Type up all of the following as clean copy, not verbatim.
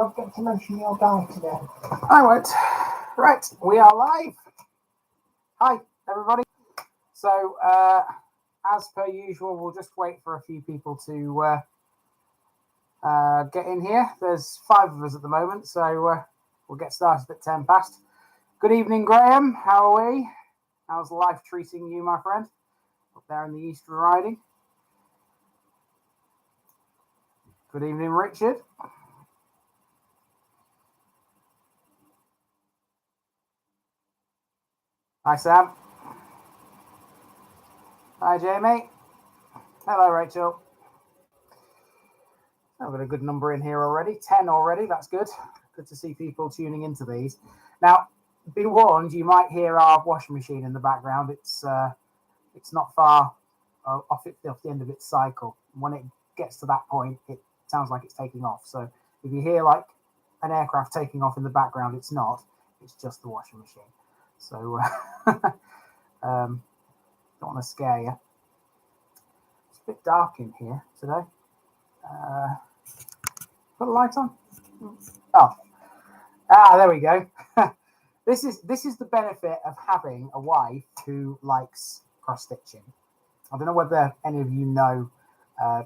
Don't get to mention your guy today. I won't. Right, we are live. Hi, everybody. So, as per usual, we'll just wait for a few people to get in here. There's 5 of us at the moment, so we'll get started at 10 past. Good evening, Graham. How are we? How's life treating you, my friend? Up there in the Eastern Riding. Good evening, Richard. Hi, Sam. Hi, Jamie. Hello, Rachel. I've got a good number in here already. 10 already. That's good. Good to see people tuning into these. Now, be warned, you might hear our washing machine in the background. It's not far off the end of its cycle. When it gets to that point, it sounds like it's taking off. So if you hear like an aircraft taking off in the background, it's not. It's just the washing machine. So don't want to scare you. It's a bit dark in here today. Put a light on. There we go. This is the benefit of having a wife who likes cross stitching. I don't know whether any of you know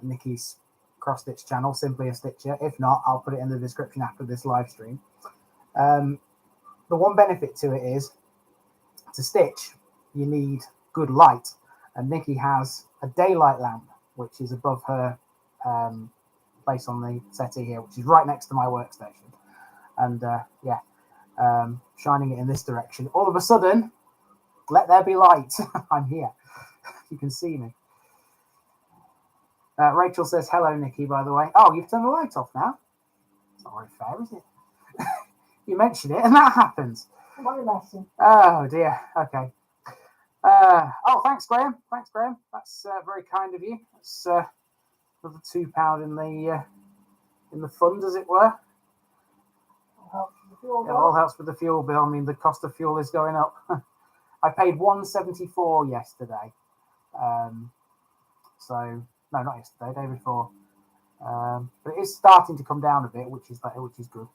Nikki's cross stitch channel, Simply a Stitcher. If not, I'll put it in the description after this live stream. The one benefit to it is to stitch, you need good light, and Nikki has a daylight lamp which is above her place on the settee here, which is right next to my workstation, and shining it in this direction. All of a sudden, let there be light. I'm here. You can see me. Rachel says hello, Nikki, by the way. Oh, you've turned the light off now. It's not very fair, is it? You mention it and that happens. Oh dear. Okay. Thanks, Graham. That's very kind of you. That's another £2 in the fund, as it were. It all helps with the fuel bill. I mean, the cost of fuel is going up. I paid $1.74 yesterday. So no, not yesterday, day before. But it is starting to come down a bit, which is good.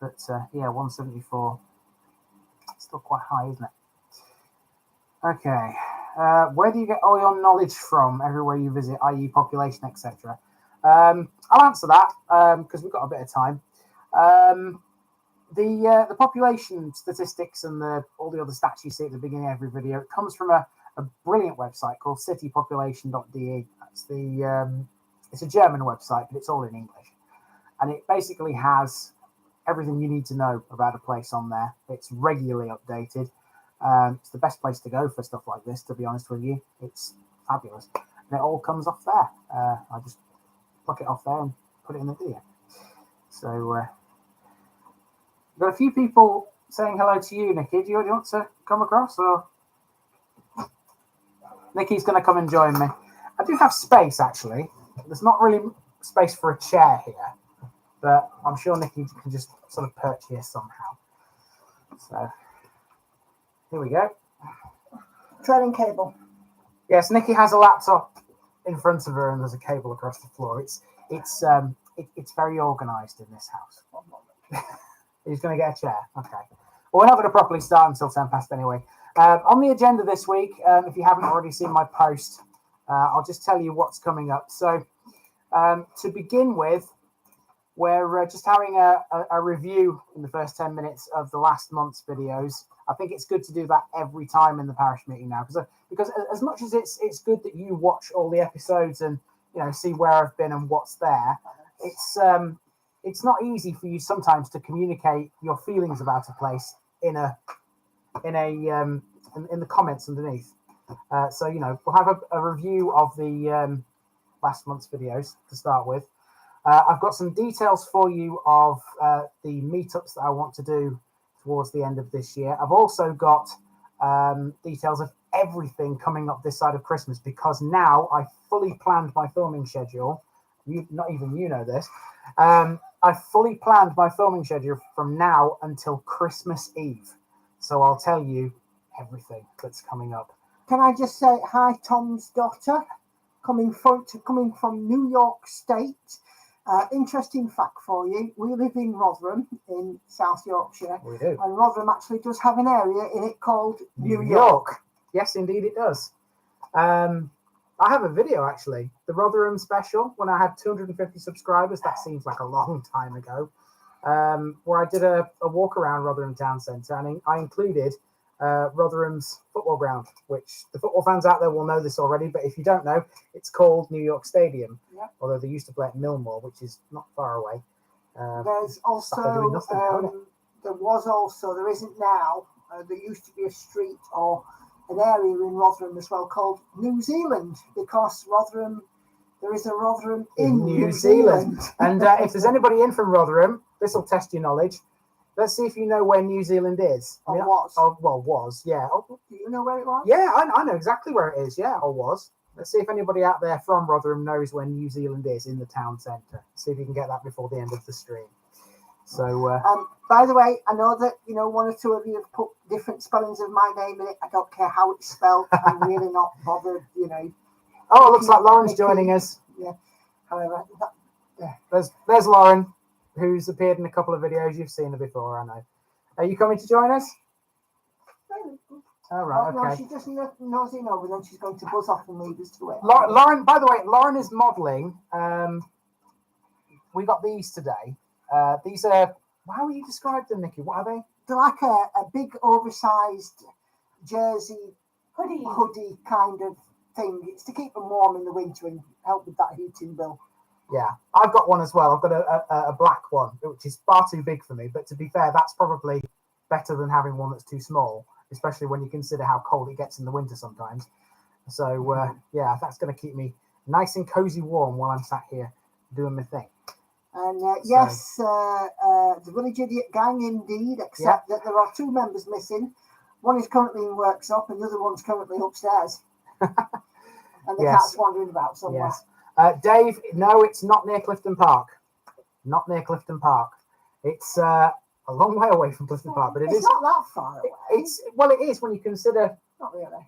But $1.74. Still quite high, isn't it? Okay. Where do you get all your knowledge from everywhere you visit, i.e. population, etc.? I'll answer that because we've got a bit of time. The population statistics and all the other stats you see at the beginning of every video, it comes from a brilliant website called citypopulation.de. It's a German website, but it's all in English. And it basically has everything you need to know about a place on there. It's regularly updated. It's the best place to go for stuff like this, to be honest with you. It's fabulous. And it all comes off there. I just pluck it off there and put it in the video. So we've got a few people saying hello to you, Nikki. Do you want to come across? Or Nikki's going to come and join me. I do have space, actually. There's not really space for a chair here, but I'm sure Nikki can just sort of perch here somehow. So here we go. Threading cable. Yes, Nikki has a laptop in front of her and there's a cable across the floor. It's very organised in this house. He's going to get a chair. Okay. Well, we're not going to properly start until 10 past anyway. On the agenda this week, if you haven't already seen my post, I'll just tell you what's coming up. So to begin with, we're just having a review in the first 10 minutes of the last month's videos. I think it's good to do that every time in the parish meeting now, because as much as it's good that you watch all the episodes and see where I've been and what's there, it's not easy for you sometimes to communicate your feelings about a place in the comments underneath. So we'll have a review of the last month's videos to start with. I've got some details for you of the meetups that I want to do towards the end of this year. I've also got details of everything coming up this side of Christmas, because now I fully planned my filming schedule. Not even you know this. I fully planned my filming schedule from now until Christmas Eve. So I'll tell you everything that's coming up. Can I just say hi, Tom's daughter, coming from New York State. Interesting fact for you. We live in Rotherham in South Yorkshire. We do. And Rotherham actually does have an area in it called New York. Yes, indeed it does. I have a video, actually. The Rotherham special, when I had 250 subscribers. That seems like a long time ago. Where I did a walk around Rotherham Town Centre, and I included Rotherham's football ground, which the football fans out there will know this already, but if you don't know, it's called New York Stadium. Yep. Although they used to play at Millmore, which is not far away. There's also, there isn't now, there used to be a street or an area in Rotherham as well called New Zealand, because Rotherham, there is a Rotherham in New Zealand. And if there's anybody in from Rotherham, this will test your knowledge. Let's see if you know where New Zealand is. Was, yeah. Do you know where it was? Yeah, I know exactly where it is, yeah, or was. Let's see if anybody out there from Rotherham knows where New Zealand is in the town centre. See if you can get that before the end of the stream. So, by the way, I know that, one or two of you have put different spellings of my name in it. I don't care how it's spelled. I'm really not bothered, Oh, it looks like Lauren's joining us. Yeah. However, there's Lauren, who's appeared in a couple of videos. You've seen her before, I know. Are you coming to join us? Oh, right, okay. No, she just knows in over, then she's going to buzz off and leave us to it. Lauren, by the way, Lauren is modelling. We got these today. These are, how would you describe them, Nikki? What are they? They're like a big oversized jersey hoodie kind of thing. It's to keep them warm in the winter and help with that heating bill. Yeah, I've got one as well. I've got a black one, which is far too big for me. But to be fair, that's probably better than having one that's too small, especially when you consider how cold it gets in the winter sometimes. So, yeah, that's going to keep me nice and cozy warm while I'm sat here doing my thing. And yes, the Village Idiot Gang indeed, except that there are two members missing. One is currently in workshop and the other one's currently upstairs. And the cat's wandering about somewhere. Yes. Dave, no, it's not near Clifton Park. Not near Clifton Park. It's a long way away from Clifton Park, but it's not that far away. It is when you consider. Not really.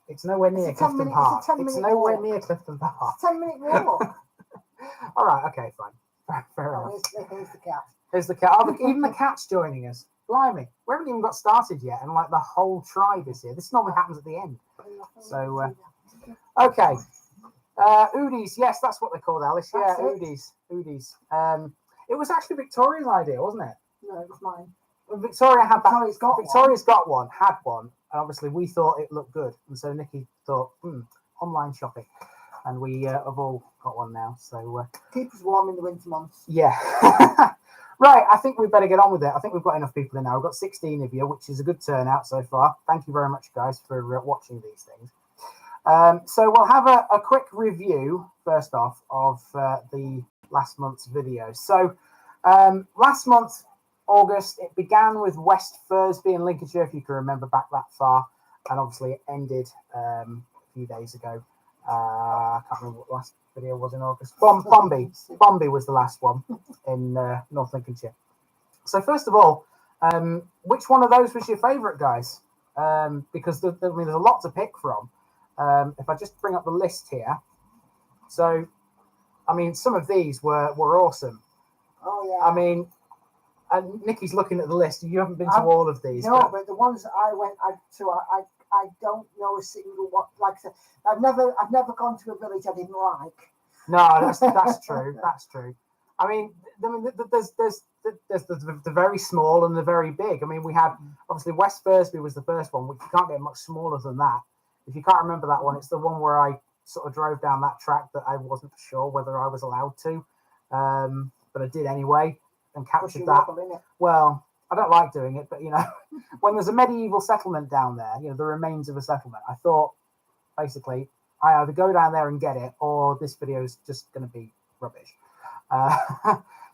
It's nowhere near Clifton Park. It's nowhere near Clifton Park. It's a 10-minute walk. All right, okay, fine. Fair enough. Here's the cat. There's the cat. Oh, even the cat's joining us. Blimey, we haven't even got started yet, and like the whole tribe is here. This normally happens at the end. So, okay. Oodies, yes, that's what they're called, Alice. Yeah, Oodies. It was actually Victoria's idea, wasn't it? No, it was mine. Victoria had that. Victoria's got one, had one, and obviously we thought it looked good, and so Nikki thought, online shopping, and we have all got one now. So keep us warm in the winter months. Yeah. Right, I think we better get on with it. I think we've got enough people in now. We've got 16 of you, which is a good turnout so far. Thank you very much, guys, for watching these things. So we'll have a quick review, first off, of the last month's video. So last month, August, it began with West Thursby in Lincolnshire, if you can remember back that far, and obviously it ended a few days ago. I can't remember what the last video was in August. Bombi was the last one in North Lincolnshire. So first of all, which one of those was your favourite, guys? Because there's a lot to pick from. If I just bring up the list here. So, I mean, some of these were awesome. Oh, yeah. I mean, and Nikki's looking at the list. You haven't been to all of these. No, but the ones I went to, I don't know a single one. Like I said, I've never gone to a village I didn't like. No, that's true. That's true. I mean, there's the very small and the very big. I mean, we had obviously West Thursby was the first one, which you can't get much smaller than that. If you can't remember that one, it's the one where I sort of drove down that track that I wasn't sure whether I was allowed to, but I did anyway and captured that. Well, I don't like doing it, but when there's a medieval settlement down there, the remains of a settlement, I thought basically I either go down there and get it, or this video is just going to be rubbish.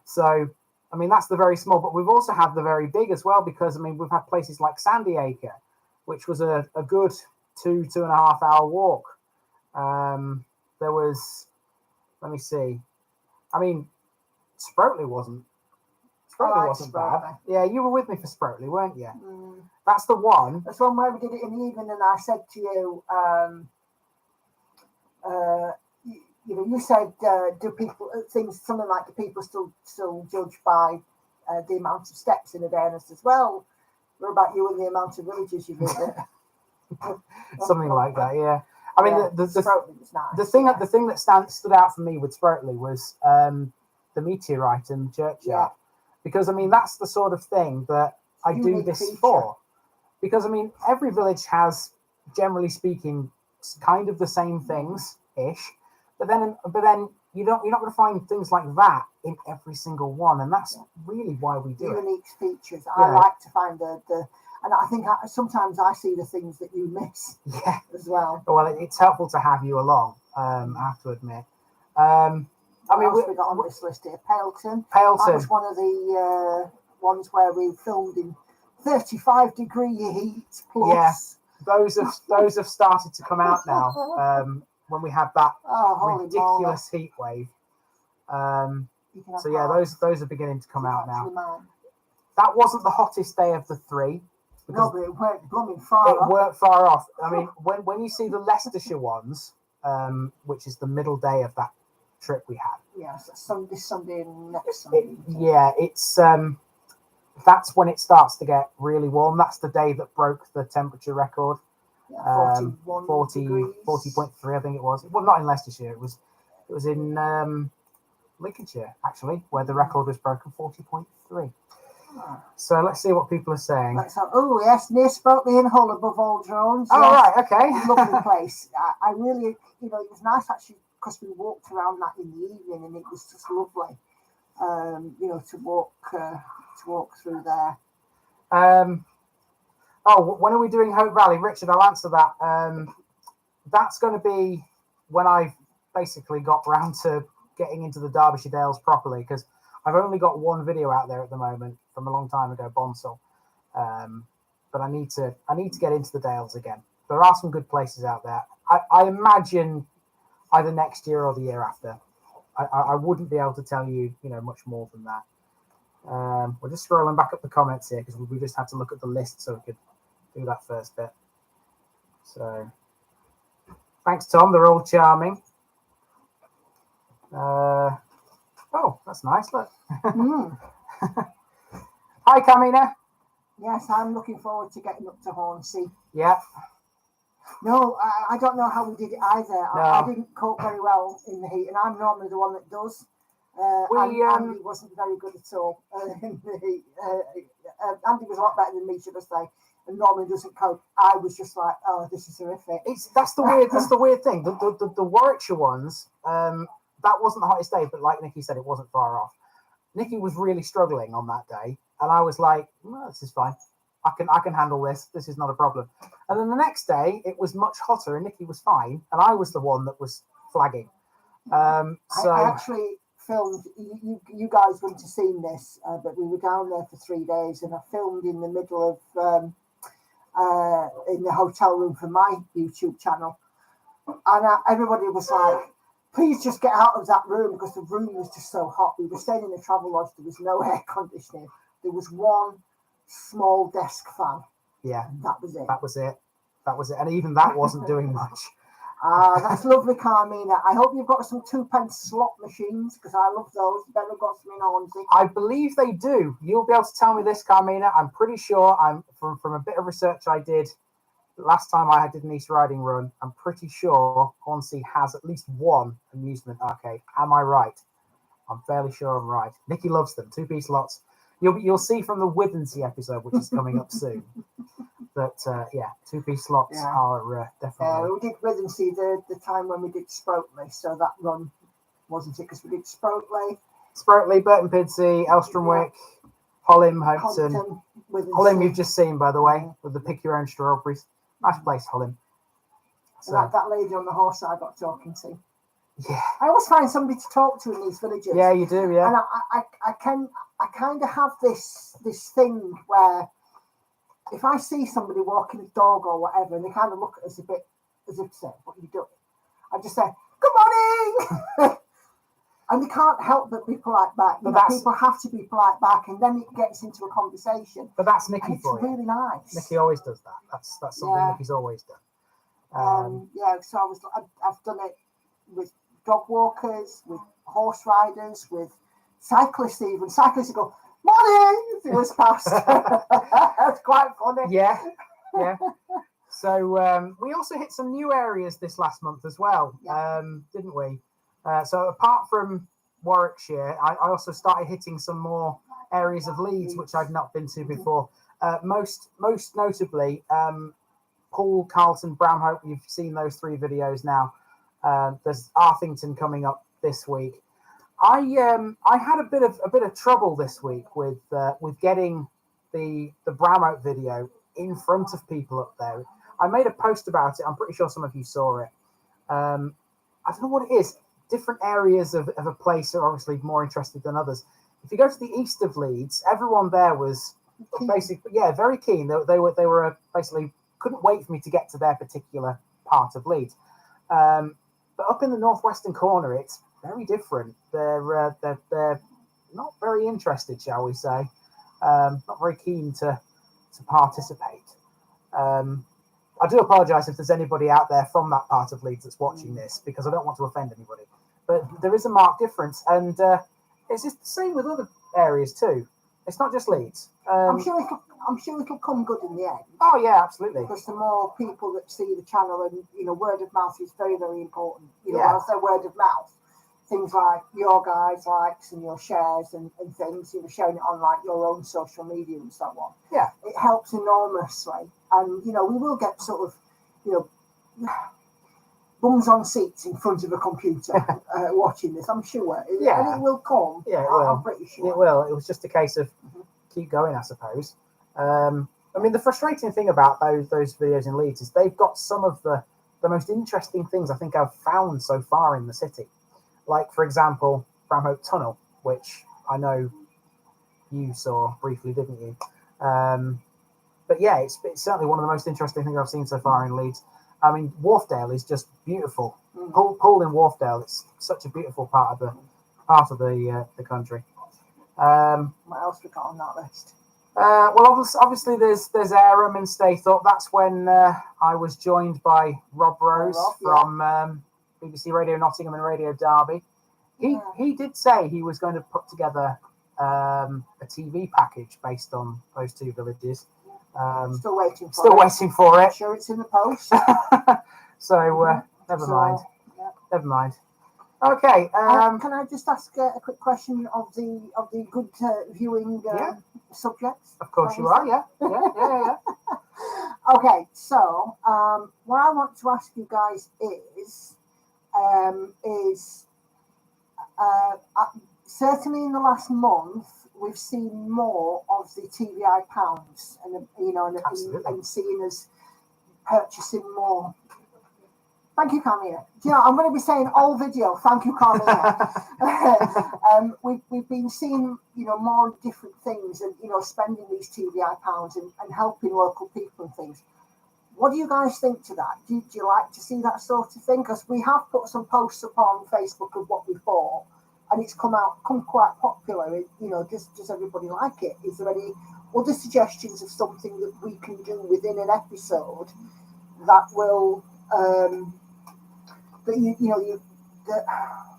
So, I mean, that's the very small, but we've also had the very big as well, because I mean, we've had places like Sandy Acre, which was a good 2.5 hour walk. There was, let me see. I mean, Sprotely wasn't bad. Yeah, you were with me for Sprotely, weren't you? That's the one. That's one where we did it in the evening, and I said to you, you know, you said, do people things something like do people still judge by the amount of steps in a day? And I says, well, what about you and the amount of villages you visit? Something like that, yeah. I mean, yeah, the was nice, the thing that stood out for me with Sprotely was the meteorite in the churchyard, Yeah. because I mean that's the sort of thing that I do Unique this feature. for, because I mean every village has, generally speaking, kind of the same things ish, but then you're not going to find things like that in every single one, and that's really why we do it. Unique features. Yeah. I like to find the and I think sometimes I see the things that you miss. Yeah. As well. Well, it's helpful to have you along. I have to admit. I mean, we got on this list here. Pailton. Pailton. That was one of the ones where we filmed in 35-degree heat plus. Yeah, those have started to come out now. When we had that ridiculous heat wave. So yeah, those are beginning to come out now. Mine. That wasn't the hottest day of the 3. No, but it weren't blooming far off. It weren't far off. I mean, when you see the Leicestershire ones, which is the middle day of that trip we had. Yes, this Sunday and next Sunday. It's that's when it starts to get really warm. That's the day that broke the temperature record. Yeah, 40.3, I think it was. Well, not in Leicestershire. It was in Lincolnshire, actually, where the record was broken, 40.3. So let's see what people are saying. Oh yes, near Sprotely in Hull, above all drones. Oh yes. Right, okay. Lovely place. I really, you know, it was nice actually because we walked around that in the evening, and it was just lovely. You know, to walk through there. When are we doing Hope Valley, Richard? I'll answer that. That's going to be when I've basically got round to getting into the Derbyshire Dales properly, because I've only got one video out there at the moment from a long time ago, Bonsall. But I need to get into the Dales again. There are some good places out there. I imagine either next year or the year after. I wouldn't be able to tell you, much more than that. We're just scrolling back up the comments here because we just had to look at the list so we could do that first bit. So, thanks, Tom. They're all charming. Oh, that's nice. Look. Hi, Camina. Yes, I'm looking forward to getting up to Hornsey. Yeah. No, I don't know how we did it either. No. I didn't cope very well in the heat, and I'm normally the one that does. Andy wasn't very good at all in the heat. Andy was a lot better than me, should I say, and normally doesn't cope. I was just like, oh, this is horrific. That's the weird thing. The Warwickshire ones, that wasn't the hottest day, but like Nikki said, it wasn't far off. Nikki was really struggling on that day, and I was like, no, this is fine. I can handle this. This is not a problem. And then the next day, it was much hotter, and Nikki was fine, and I was the one that was flagging. I actually filmed. You guys wouldn't have seen this, but we were down there for 3 days, and I filmed in the middle of in the hotel room for my YouTube channel, and everybody was like, please just get out of that room, because the room was just so hot. We were staying in a travel lodge. There was no air conditioning. There was one small desk fan. Yeah. That was it. And even that wasn't doing much. That's lovely, Carmina. I hope you've got some 2-pence slot machines, because I love those. You better have got some in Hornsey. I believe they do. You'll be able to tell me this, Carmina. I'm pretty sure, from a bit of research I did last time I did an East Riding run, I'm pretty sure Hornsey has at least one amusement arcade. Am I right? I'm fairly sure I'm right. Nikki loves them. 2-piece lots. You'll see from the Withensea episode, which is coming up soon, that 2-piece slots are definitely. Yeah, we did Withensea the time when we did Sprotely, so that run wasn't it? Because we did Sprotely, Burton Pidsey, Elstramwick, Holham, Hopetoun. Holham you've just seen, by the way, with the pick your own strawberries. Nice place, Holham. So that lady on the horse I got talking to. Yeah. I always find somebody to talk to in these villages. Yeah, you do, yeah. And I kind of have this thing where if I see somebody walking a dog or whatever, and they kind of look at us a bit as if to say, what are you doing? I just say, good morning! And they can't help but be polite back. People have to be polite back, and then it gets into a conversation. But that's Nikki for you. It's really nice. Nikki always does that. That's something Nikki's always done. So I've done it with dog walkers, with horse riders, with cyclists even. Cyclists go, morning, if it was past. That's quite funny. Yeah. So we also hit some new areas this last month as well, didn't we? So apart from Warwickshire, I also started hitting some more areas of Leeds, which I'd not been to before. Most notably, Poole, Carlton, Brownhope. You've seen those 3 videos now. There's Arthington coming up this week. I had a bit of trouble this week with getting the Brownhope video in front of people up there. I made a post about it. I'm pretty sure some of you saw it. I don't know what it is. Different areas of a place are obviously more interested than others. If you go to the east of Leeds, everyone there was basically, very keen. They were basically couldn't wait for me to get to their particular part of Leeds. But up in the northwestern corner, it's very different. They're not very interested, shall we say? Not very keen to participate. I do apologise if there's anybody out there from that part of Leeds that's watching this, because I don't want to offend anybody. But there is a marked difference, and it's just the same with other areas too. It's not just Leeds. I'm sure it'll come good in the end. Oh yeah, absolutely. Because the more people that see the channel, and word of mouth is very, very important. When I say word of mouth, things like your guys' likes and your shares and things, sharing it on like your own social media and so on. Yeah, it helps enormously, and we will get sort of bums on seats in front of a computer watching this. I'm sure. And it will come. Yeah, it will. I'm pretty sure it will. It was just a case of keep going, I suppose. I mean, the frustrating thing about those videos in Leeds is they've got some of the most interesting things I think I've found so far in the city. Like, for example, Bramhope Tunnel, which I know you saw briefly, didn't you? But yeah, it's certainly one of the most interesting things I've seen so far in Leeds. I mean, Wharfdale is just beautiful. Poole in Wharfdale, it's such a beautiful part of the country. What else we got on that list? Well, obviously there's Aram and Staithorpe. That's when I was joined by Rob Rose from BBC Radio Nottingham and Radio Derby. He did say he was going to put together a TV package based on those 2 villages. Still waiting for it. I'm sure it's in the post. So never mind. Yeah. Never mind. Okay. Can I just ask a quick question of the good viewing subjects? Of course you are. Yeah. Okay. So what I want to ask you guys is certainly in the last month we've seen more of the TVI pounds, and and seeing us purchasing more. Thank you, Carmina. I'm going to be saying all video. Thank you, Carmina. We've been seeing more different things, and spending these TVI pounds and helping local people and things. What do you guys think to that? Do you like to see that sort of thing? Because we have put some posts up on Facebook of what we bought, and it's come quite popular. Does everybody like it? Is there any other suggestions of something that we can do within an episode that will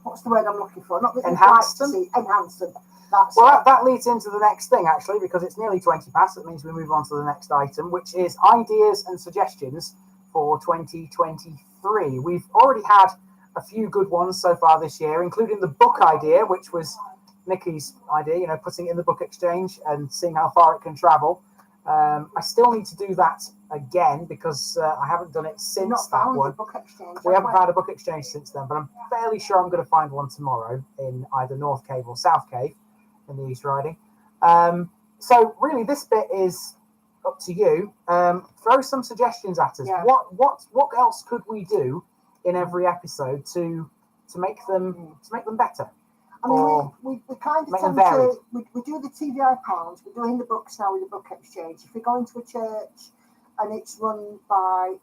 what's the word I'm looking for? Not that enhance them. Enhance them. That leads into the next thing, actually, because it's nearly 20 past. That means we move on to the next item, which is ideas and suggestions for 2023. We've already had a few good ones so far this year, including the book idea, which was Nikki's idea, putting it in the book exchange and seeing how far it can travel. I still need to do that again because I haven't done it since that one. We haven't found a book exchange since then, but I'm fairly sure I'm going to find one tomorrow in either North Cave or South Cave in the East Riding. So really, this bit is up to you. Throw some suggestions at us. Yeah. What else could we do in every episode to make them better? I mean, we kind of tend to we do the TVI pounds. We're doing the books now with the book exchange. If we go into a church and it's run by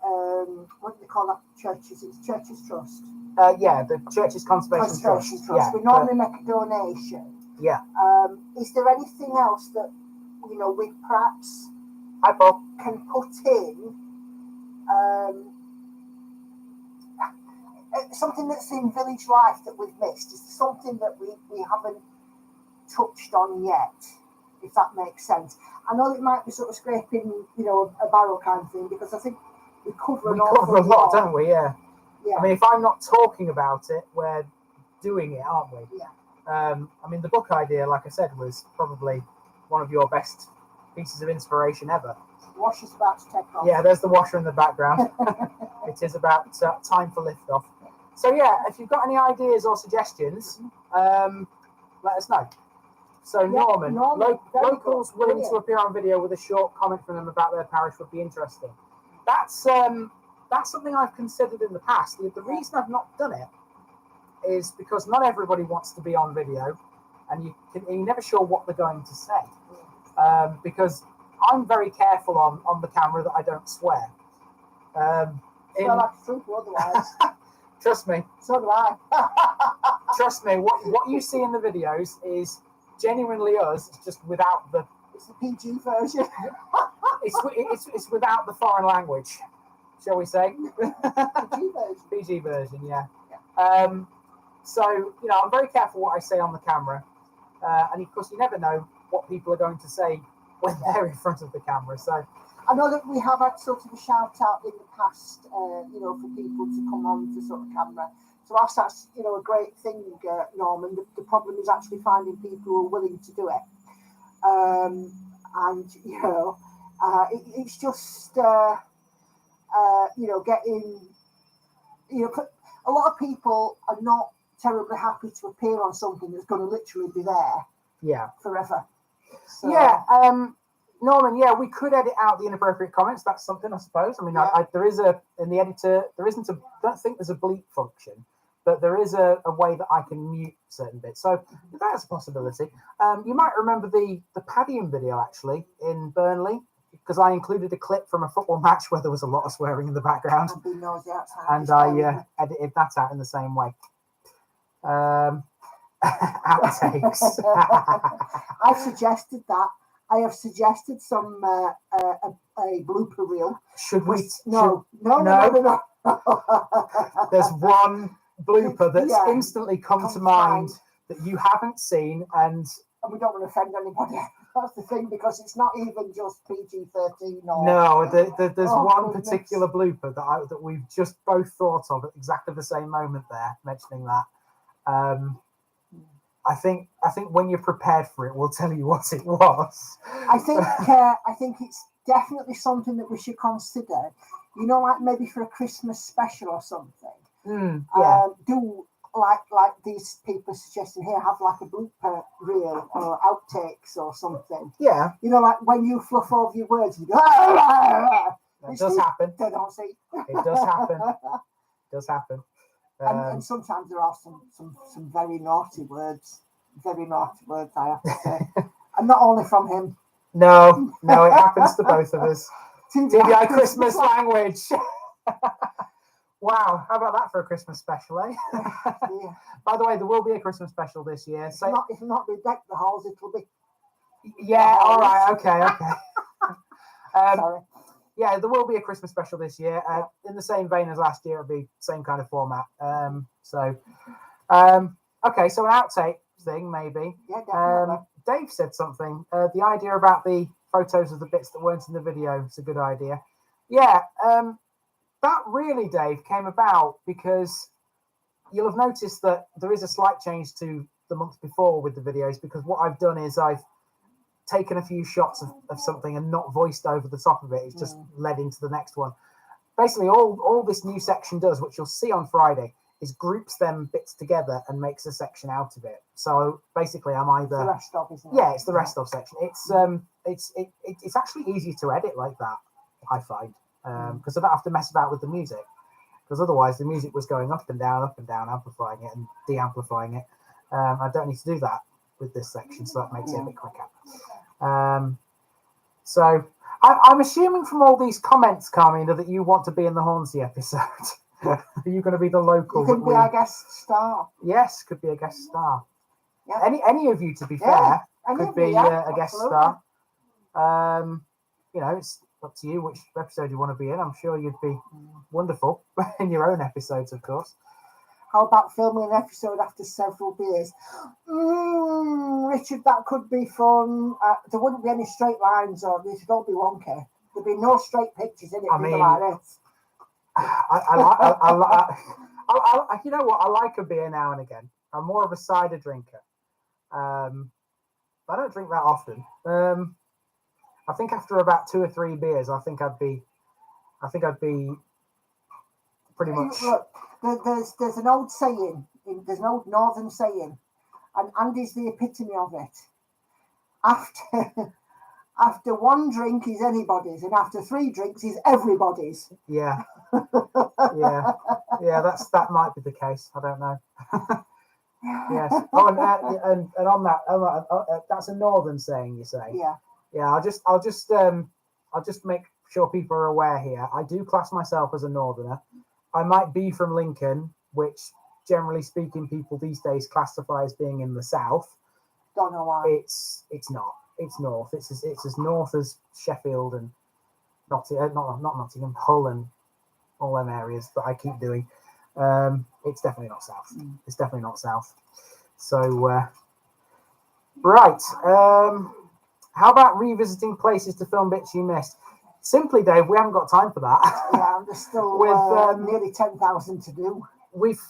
what do they call that churches? It's Churches Trust. The Churches Conservation Trust. Yeah, we normally make a donation. Yeah. Is there anything else that we perhaps can put in? something that's in village life that we've missed? Is there something that we haven't touched on yet, if that makes sense? I know it might be sort of scraping, a barrel kind of thing, because I think we cover a lot, don't we? Yeah. Yeah. I mean, if I'm not talking about it, we're doing it, aren't we? Yeah. I mean, the book idea, like I said, was probably one of your best pieces of inspiration ever. The washer's about to take off. Yeah, there's the washer in the background. It is about time for liftoff. So yeah, if you've got any ideas or suggestions, let us know. So Yeah, Norman, locals good. willing to appear on video with a short comment from them about their parish would be interesting. That's something I've considered in the past. The reason I've not done it is because not everybody wants to be on video, and you're never sure what they're going to say. Because I'm very careful on the camera that I don't swear. Like truth otherwise. Trust me. So do I. Trust me. What you see in the videos is genuinely us. It's just without the. It's the PG version. It's without the foreign language, shall we say? PG version. PG version, yeah. So I'm very careful what I say on the camera, and of course you never know what people are going to say when they're in front of the camera. So I know that we have had sort of a shout out in the past, for people to come on to sort of camera. So that's a great thing, Norman. The problem is actually finding people who are willing to do it. It's just getting a lot of people are not terribly happy to appear on something that's going to literally be there forever. So, Norman, we could edit out the inappropriate comments. That's something, I suppose. I mean, there is in the editor, there isn't I don't think there's a bleep function, but there is a way that I can mute certain bits. So that's a possibility. You might remember the Paddying video, actually, in Burnley, because I included a clip from a football match where there was a lot of swearing in the background. And I edited that out in the same way. Outtakes. I've suggested that. I have suggested some a blooper reel. Should we? No. There's one blooper that's instantly come to mind that you haven't seen, and we don't want to offend anybody. That's the thing, because it's not even just PG-13. No, there's one particular blooper that we've just both thought of at exactly the same moment there, mentioning that. I think when you're prepared for it, we'll tell you what it was. I think it's definitely something that we should consider. Like maybe for a Christmas special or something. Do like these people suggesting here, have like a blooper reel or outtakes or something. Yeah. Like when you fluff over your words, you go. That does happen. They don't see. It does happen. It does happen. And sometimes there are some very naughty words. Very naughty words, I have to say. And not only from him. No, it happens to both of us. TBI Christmas language. Wow, how about that for a Christmas special, eh? Yeah. By the way, there will be a Christmas special this year. So if not be Deck the Halls, it'll be. Yeah, all right, okay. Sorry. Yeah, there will be a Christmas special this year. In the same vein as last year, it'll be same kind of format. Okay, so an outtake thing, maybe. Yeah, definitely. Dave said something. The idea about the photos of the bits that weren't in the video is a good idea. Yeah, that really, Dave, came about because you'll have noticed that there is a slight change to the month before with the videos, because what I've done is I've taken a few shots of something and not voiced over the top of it. It's just led into the next one. Basically, all this new section does, which you'll see on Friday, is groups them bits together and makes a section out of it. So basically, I'm either the rest of, isn't it? Yeah, it's the rest of section. It's actually easier to edit like that, I find, because I don't have to mess about with the music. Because otherwise, the music was going up and down, amplifying it and de-amplifying it. I don't need to do that with this section, so that makes it a bit quicker. So I'm assuming from all these comments, Carmina, that you want to be in the Hornsey episode. Are you going to be the local? You could be our guest star. Yes, could be a guest star. Yeah. Any of you, to be fair, could be a guest absolutely. star. It's up to you which episode you want to be in. I'm sure you'd be wonderful in your own episodes, of course. How about filming an episode after several beers? Richard, that could be fun. There wouldn't be any straight lines, or it'd all be wonky. There'd be no straight pictures in it. I mean, like this. You know what? I like a beer now and again. I'm more of a cider drinker. I don't drink that often. I think after about 2 or 3 beers, I think I'd be pretty much. Look, there's an old saying. There's an old northern saying, and Andy's the epitome of it. After 1 drink is anybody's, and after 3 drinks is everybody's. Yeah, yeah. That might be the case. I don't know. Yes. Oh, and on that, that's a northern saying, you say? Yeah. Yeah. I'll just make sure people are aware here. I do class myself as a northerner. I might be from Lincoln, which, generally speaking, people these days classify as being in the south. Don't know why. It's not. It's north. It's as north as Sheffield and not Nottingham, Hull, and all them areas that I keep doing. It's definitely not south. It's definitely not south. So, right. How about revisiting places to film bits you missed? Simply, Dave, we haven't got time for that. Yeah, there's still nearly 10,000 to do. We've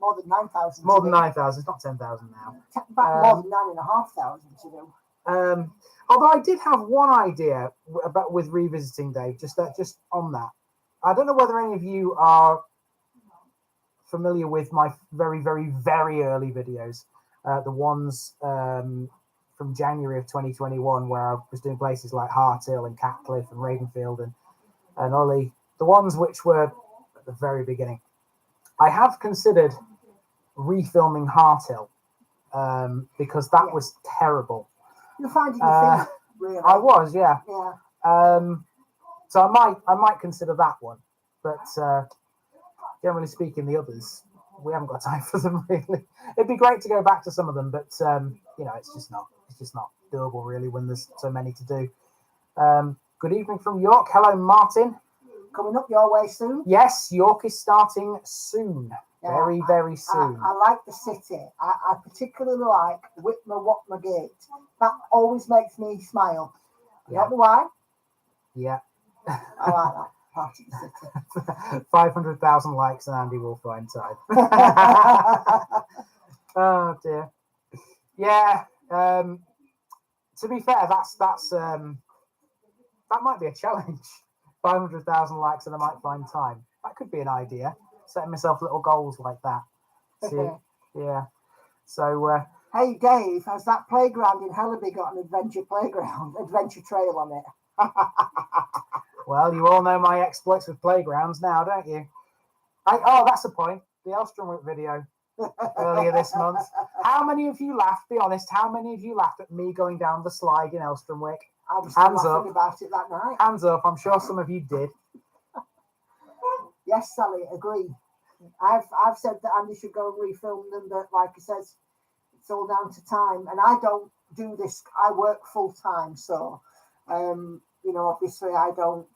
more than 9,000. More than 9,000. It's not 10,000 now. More than 9,500 to do. Although I did have one idea with revisiting, Dave. Just on that, I don't know whether any of you are familiar with my very, very, very early videos, the ones from January of 2021, where I was doing places like Harthill and Catcliffe and Ravenfield and Ollie, the ones which were at the very beginning. I have considered refilming Harthill because that was terrible. You're finding your feet, really. I was, yeah. Yeah. So I might consider that one, but generally speaking, the others, we haven't got time for them really. It'd be great to go back to some of them, but it's just not doable really when there's so many to do. Good evening from York. Hello, Martin. Coming up your way soon? Yes, York is starting soon. Yeah, very, very soon. I like the city. I particularly like Whitmer Gate. That always makes me smile. I don't know why. Yeah. I like that part of the city. 500,000 likes and Andy will find time. Oh dear. Yeah. To be fair, that might be a challenge. 500,000 likes and I might find time. That could be an idea. Setting myself little goals like that. Yeah. So. Hey Dave, has that playground in Hellaby got an adventure trail on it? Well, you all know my exploits with playgrounds now, don't you? That's the point. The Elstronwick video earlier this month. How many of you laughed? Be honest. How many of you laughed at me going down the slide in Elstronwick? I was laughing about it that night. Hands up. I'm sure some of you did. Yes, Sally, agree. I've said that Andy should go and refilm them, but like he says, it's all down to time. And I don't do this. I work full time, so obviously I don't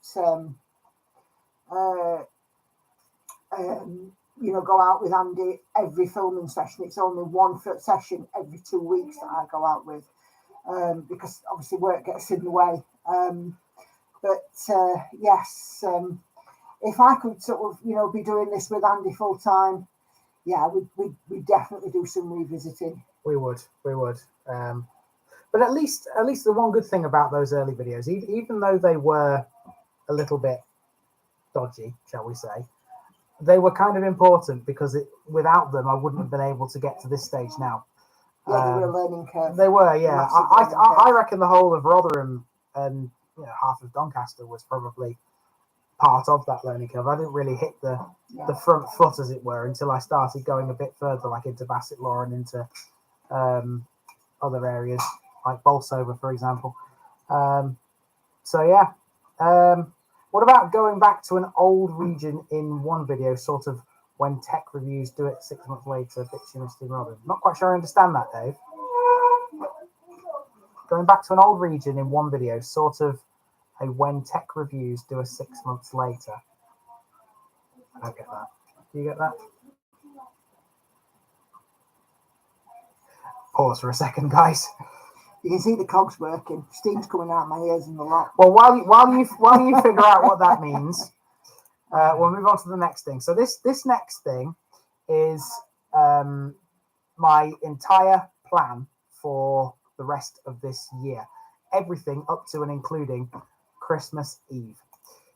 go out with Andy every filming session. It's only one session every 2 weeks that I go out with, because obviously work gets in the way. Yes. If I could sort of, be doing this with Andy full time, yeah, we'd definitely do some revisiting. We would. But at least the one good thing about those early videos, even though they were a little bit dodgy, shall we say, they were kind of important because without them, I wouldn't have been able to get to this stage now. Yeah, they were a learning curve. They were, yeah. I reckon the whole of Rotherham and half of Doncaster was probably part of that learning curve. I didn't really hit the front foot, as it were, until I started going a bit further, like into Bassetlaw and into other areas like Bolsover, for example. What about going back to an old region in one video, sort of when tech reviews do it 6 months later, bits you missed in Robin? Not quite sure I understand that, Dave. Going back to an old region in one video, sort of a when tech reviews do a 6 months later. I don't get that. Do you get that? Pause for a second, guys. You can see the cogs working. Steam's coming out of my ears and the lot. Well, while you figure out what that means, we'll move on to the next thing. So this next thing is my entire plan for the rest of this year. Everything up to and including Christmas Eve.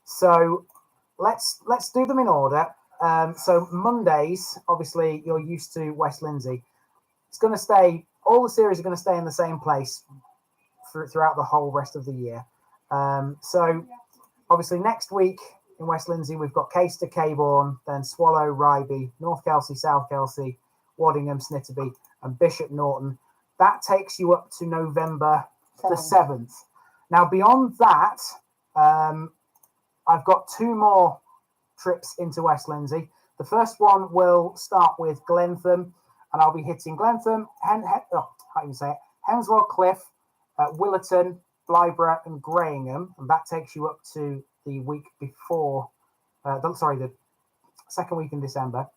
So let's do them in order. So Mondays, obviously, you're used to West Lindsey. It's going to stay. All the series are going to stay in the same place throughout the whole rest of the year. So obviously next week in West Lindsey, we've got Caister, Cabourn, then Swallow, Ryby, North Kelsey, South Kelsey, Waddingham, Snitterby, and Bishop Norton. That takes you up to November the 7th. Now, beyond that, I've got 2 more trips into West Lindsey. The first one will start with Glentham, and I'll be hitting Glentham, Hemswell Cliff, Willerton, Blybrugh, and Grayingham, and that takes you up to the week before, the second week in December.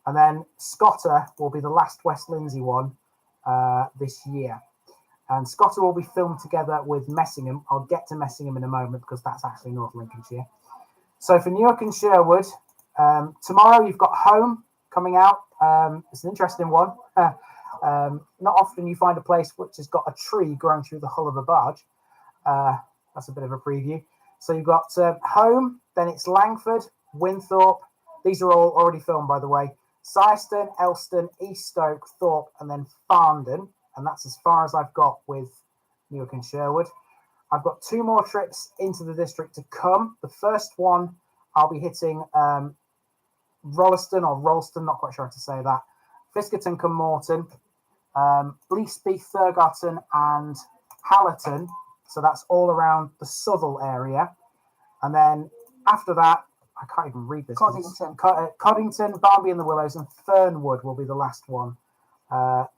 And then Scotter will be the last West Lindsey one this year. And Scotter will be filmed together with Messingham. I'll get to Messingham in a moment because that's actually North Lincolnshire. So for Newark and Sherwood, tomorrow you've got Home coming out. It's an interesting one. Not often you find a place which has got a tree growing through the hull of a barge. That's a bit of a preview. So you've got Home, then it's Langford, Winthorpe. These are all already filmed, by the way. Syston, Elston, East Stoke, Thorpe, and then Farndon. And that's as far as I've got with Newark and Sherwood. I've got 2 more trips into the district to come. The first one, I'll be hitting Rolleston or Rollston, not quite sure how to say that. Fiskerton, Morton, Bleasby, Thurgarton, and Hallerton. So that's all around the Southall area. And then after that, I can't even read this. Coddington, Barnby and the Willows, and Fernwood will be the last one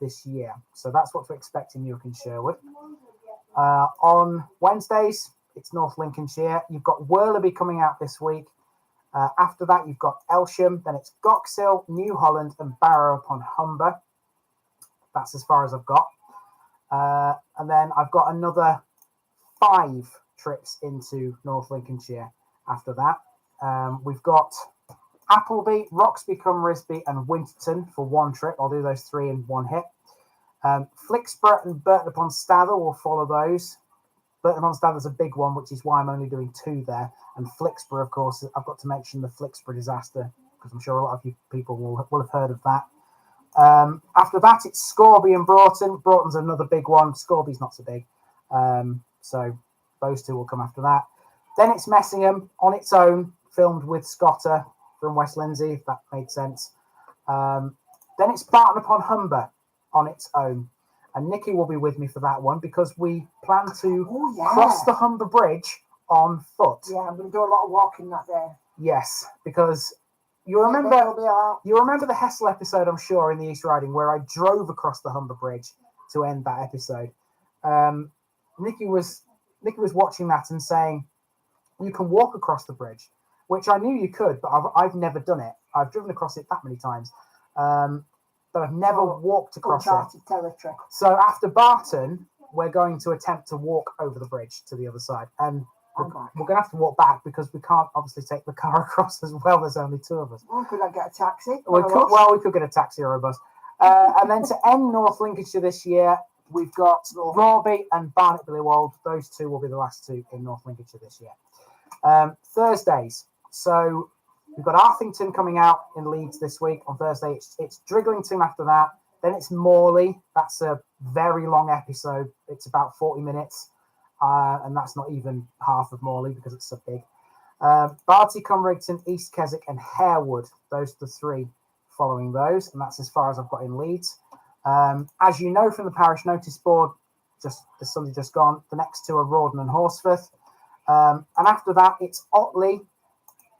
this year. So that's what to expect in Newark and Sherwood. On Wednesdays, it's North Lincolnshire. You've got Worleby coming out this week. After that, you've got Elsham. Then it's Goxhill, New Holland, and Barrow upon Humber. That's as far as I've got. And then I've got another 5 trips into North Lincolnshire after that. We've got Appleby, Roxby, Cumrisby, and Winterton for 1 trip. I'll do those 3 in 1 hit. Flixborough and Burton upon Stather will follow those. Burton upon Stather's a big one, which is why I'm only doing 2 there. And Flixborough, of course, I've got to mention the Flixborough disaster because I'm sure a lot of you people will have heard of that. After that, it's Scorby and Broughton. Broughton's another big one. Scorby's not so big. So those 2 will come after that. Then it's Messingham on its own, filmed with Scotter from West Lindsey, if that made sense. Then it's Barton upon Humber on its own. And Nikki will be with me for that one because we plan to cross the Humber Bridge on foot. Yeah, I'm going to do a lot of walking that day. Yes, because you remember the Hessel episode, I'm sure, in the East Riding, where I drove across the Humber Bridge to end that episode. Nikki was watching that and saying, you can walk across the bridge, which I knew you could, but I've never done it. I've driven across it that many times, but I've never walked across it. Territory. So after Barton, we're going to attempt to walk over the bridge to the other side. And we're going to have to walk back because we can't obviously take the car across as well. There's only 2 of us. Well, could I get a taxi? We could get a taxi or a bus. And then to end North Lincolnshire this year, we've got Rawby and Barnet Billywold. Those 2 will be the last 2 in North Lincolnshire this year. Thursdays. So we've got Arthington coming out in Leeds this week on Thursday. It's Driglington after that. Then it's Morley. That's a very long episode. It's about 40 minutes. And that's not even half of Morley because it's so big. Barty, Cumrington, East Keswick, and Harewood. Those are the 3 following those. And that's as far as I've got in Leeds. As you know from the parish notice board, just this Sunday just gone, the next 2 are Rawdon and Horsforth. And after that, it's Otley,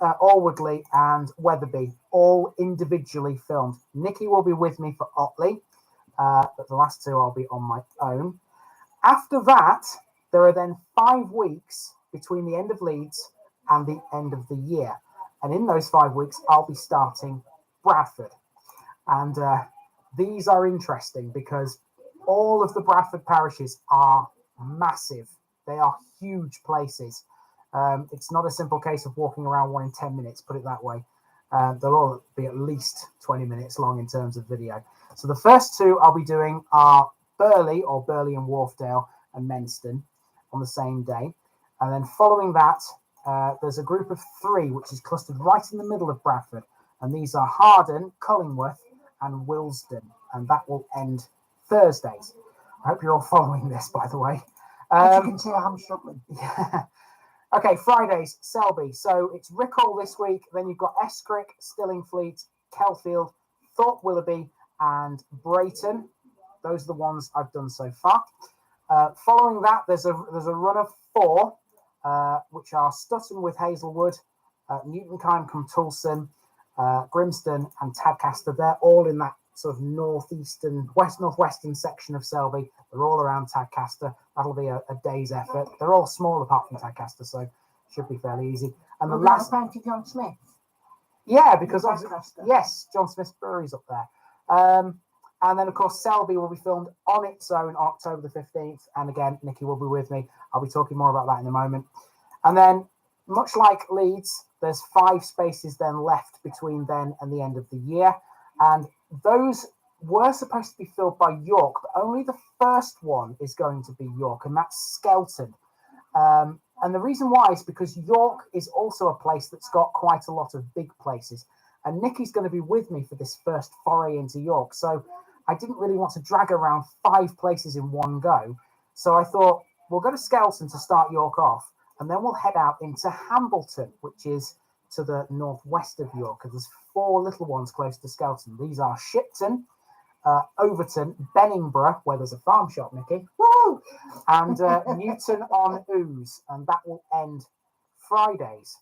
Alwoodley, and Wetherby, all individually filmed. Nikki will be with me for Otley, but the last 2 I'll be on my own. After that, there are then 5 weeks between the end of Leeds and the end of the year. And in those 5 weeks, I'll be starting Bradford. And these are interesting because all of the Bradford parishes are massive. They are huge places. It's not a simple case of walking around one in 10 minutes, put it that way. They'll all be at least 20 minutes long in terms of video. So the first two I'll be doing are Burley and Wharfdale and Menston on the same day. And then following that, there's a group of 3 which is clustered right in the middle of Bradford. And these are Harden, Cullingworth and Willesden. And that will end Thursdays. I hope you're all following this, by the way. As you can see, I'm struggling. Yeah. Okay, Fridays, Selby. So it's Rickhall this week. Then you've got Escrick, Stillingfleet, Kelfield, Thorpe Willoughby, and Brayton. Those are the ones I've done so far. Following that, there's a run of 4, which are Stutton with Hazelwood, Newtonkine cum Toulson, Grimston, and Tadcaster. They're all in that sort of northwestern section of Selby. They're all around Tadcaster. That'll be a day's effort. They're all small apart from Tadcaster, so should be fairly easy. And the last time to John Smith. Yeah, because yes, John Smith's brewery's up there. And then of course Selby will be filmed on its own on October the 15th. And again, Nikki will be with me. I'll be talking more about that in a moment. And then, much like Leeds, there's 5 spaces then left between then and the end of the year. And those were supposed to be filled by York, but only the first one is going to be York, and that's Skelton. And the reason why is because York is also a place that's got quite a lot of big places. And Nikki's going to be with me for this first foray into York. So I didn't really want to drag around 5 places in one go. So I thought, we'll go to Skelton to start York off, and then we'll head out into Hambleton, which is to the northwest of York. And there's 4 little ones close to Skelton. These are Shipton, Overton, Benningborough, where there's a farm shop, Nikki, woo, and Newton on Ouse, and that will end Fridays.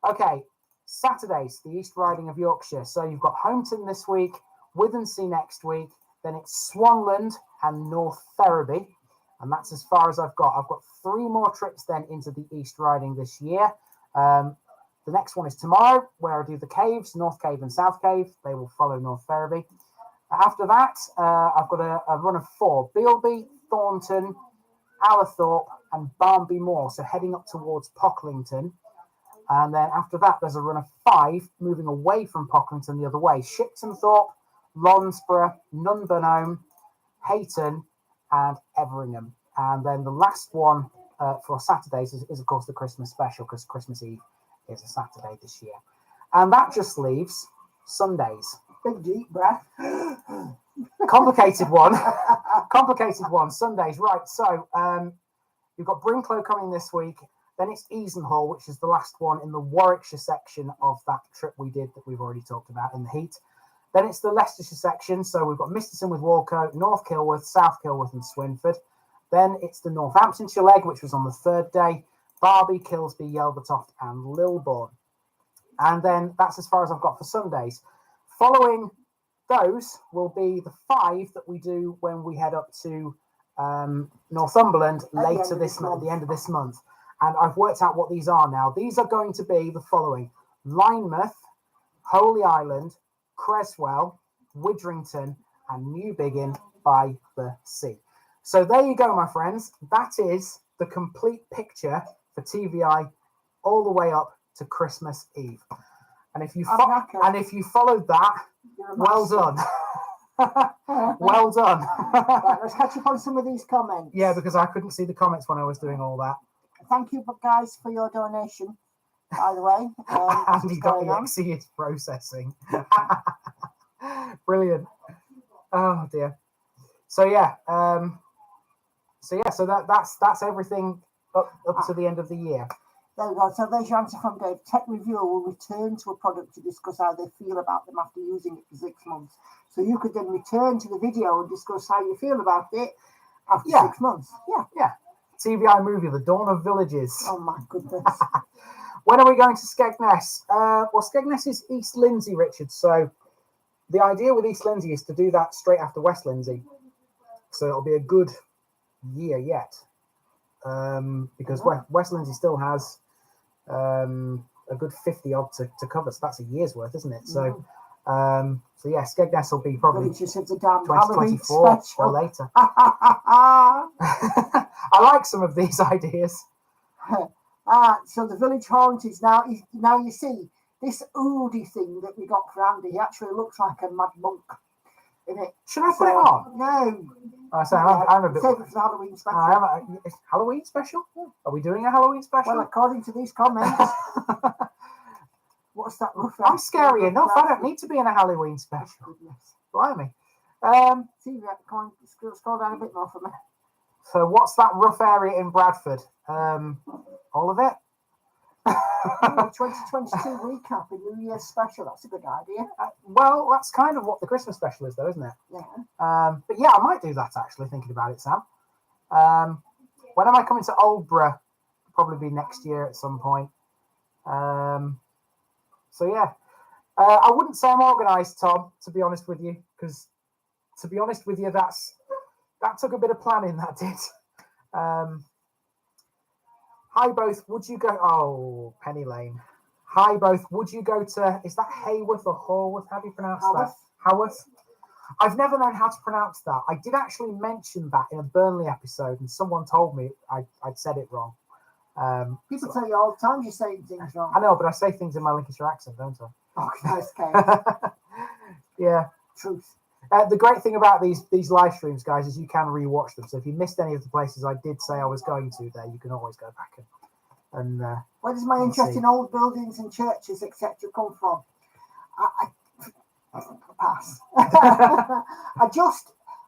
Okay, Saturdays, the East Riding of Yorkshire. So you've got Hometon this week, Withensea next week, then it's Swanland and North Ferriby, and that's as far as I've got. I've got 3 more trips then into the East Riding this year. The next one is tomorrow, where I do the caves, North Cave and South Cave. They will follow North Ferriby. After that, I've got a run of 4. Bealby, Thornton, Allerthorpe, and Barnby Moor. So heading up towards Pocklington. And then after that, there's a run of 5, moving away from Pocklington the other way. Shipton Thorpe, Lonsborough, Nunburnome, Hayton, and Everingham. And then the last one for Saturdays is, of course, the Christmas special, because Christmas Eve is a Saturday this year. And that just leaves Sundays. Big deep breath. Complicated one. Complicated one. Sundays. Right. So you've got Brinklow coming this week. Then it's Easenhall, which is the last one in the Warwickshire section of that trip we did that we've already talked about in the heat. Then it's the Leicestershire section. So we've got Misterton with Walcote, North Kilworth, South Kilworth and Swinford. Then it's the Northamptonshire leg, which was on the 3rd day. Barby, Kilsby, Yelvertoft and Lilbourne. And then that's as far as I've got for Sundays. Following those will be the 5 that we do when we head up to Northumberland later this month, at the end of this month. And I've worked out what these are now. These are going to be the following: Lynmouth, Holy Island, Creswell, Widrington, and New Biggin by the Sea. So there you go, my friends. That is the complete picture for TVI all the way up to Christmas Eve. And if you followed that, well done. Well done. Right, let's catch up on some of these comments. Yeah, because I couldn't see the comments when I was doing all that. Thank you, guys, for your donation, by the way. Andy got the exceed processing. Brilliant. Oh dear. So yeah. So that's everything up to the end of the year. There we go. So there's your answer from Dave. Tech reviewer will return to a product to discuss how they feel about them after using it for 6 months. So you could then return to the video and discuss how you feel about it after 6 months. Yeah. TVI movie, The Dawn of Villages. Oh my goodness. When are we going to Skegness? Well, Skegness is East Lindsey, Richard. So the idea with East Lindsey is to do that straight after West Lindsey. So it'll be a good year yet. Because West Lindsey still has a good 50 odd to cover. So that's a year's worth, isn't it? So So yeah, Skegness will be probably Just have the damn Halloween 2024 special. or later. I like some of these ideas. So the village haunted now. Now you see this Oodie thing that we got for Andy. He actually looks like a mad monk in it. Should I put it on? No. I'm a bit. Save it for the Halloween special. Halloween special? Are we doing a Halloween special? Well, according to these comments. What's that? I'm scary enough. I don't need to be in a Halloween special. Blimey. See, come on, scroll down a bit more for me. So what's that rough area in Bradford? All of it? 2022 recap, a New Year's special. That's a good idea. Well, that's kind of what the Christmas special is, though, isn't it? Yeah. But yeah, I might do that, actually, thinking about it, Sam. When am I coming to Oldborough? Probably be next year at some point. So yeah, I wouldn't say I'm organised, Tom, to be honest with you, because to be honest with you, that took a bit of planning, that did. Hi both, would you go? Oh, Penny Lane. Hi both, would you go to? Is that Hayworth or Haworth? How do you pronounce that? Haworth. I've never known how to pronounce that. I did actually mention that in a Burnley episode, and someone told me I'd said it wrong. People tell you all the time you're saying things wrong. I know, but I say things in my Lincolnshire accent, don't I? Oh, nice case. Yeah. Truth. The great thing about these live streams, guys, is you can rewatch them. So if you missed any of the places I did say I was going to there, you can always go back and where does my interest in old buildings and churches, etc., come from? I pass.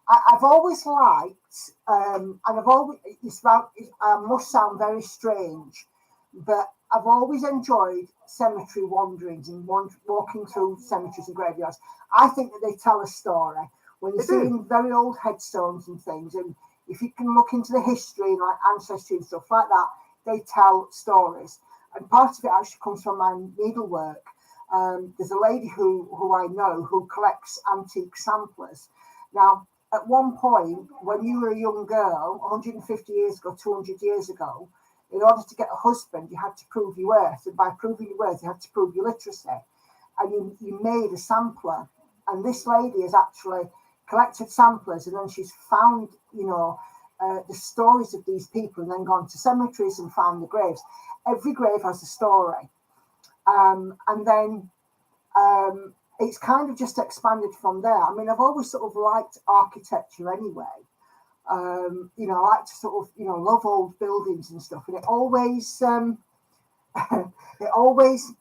I've always liked, and I've always, I must sound very strange, but I've always enjoyed cemetery wanderings and walking through cemeteries and graveyards. I think that they tell a story. When you're seeing very old headstones and things, and if you can look into the history and like ancestry and stuff like that, they tell stories. And part of it actually comes from my needlework. There's a lady who I know who collects antique samplers. Now, at one point, when you were a young girl, 150 years ago, 200 years ago, in order to get a husband, you had to prove your worth. And by proving your worth, you had to prove your literacy. And you made a sampler. And this lady has actually collected samplers, and then she's found, the stories of these people, and then gone to cemeteries and found the graves. Every grave has a story. And then it's kind of just expanded from there. I mean, I've always sort of liked architecture anyway. I like to sort of, love old buildings and stuff. And it always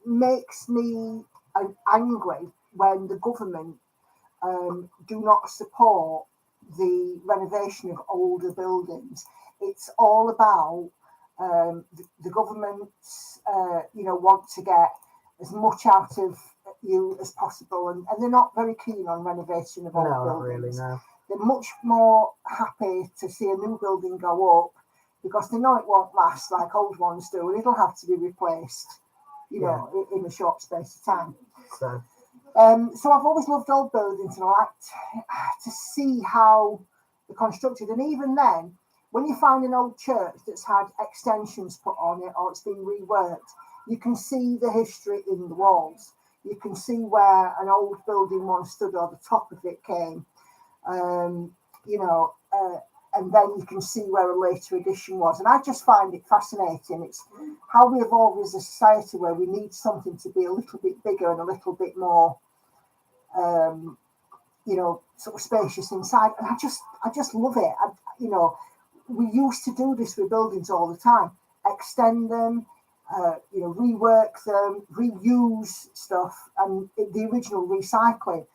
makes me angry when the government do not support the renovation of older buildings. It's all about the governments, want to get as much out of you as possible, and they're not very keen on renovation of old buildings. Not really, no. They're much more happy to see a new building go up because they know it won't last like old ones do, and it'll have to be replaced, in a short space of time. So I've always loved old buildings, and I like to see how they're constructed. And even then, when you find an old church that's had extensions put on it or it's been reworked, you can see the history in the walls. You can see where an old building once stood or the top of it came, and then you can see where a later addition was. And I just find it fascinating. It's how we evolve as a society where we need something to be a little bit bigger and a little bit more, sort of spacious inside. And I just love it. We used to do this with buildings all the time, extend them, rework them, reuse stuff, and the original recycling.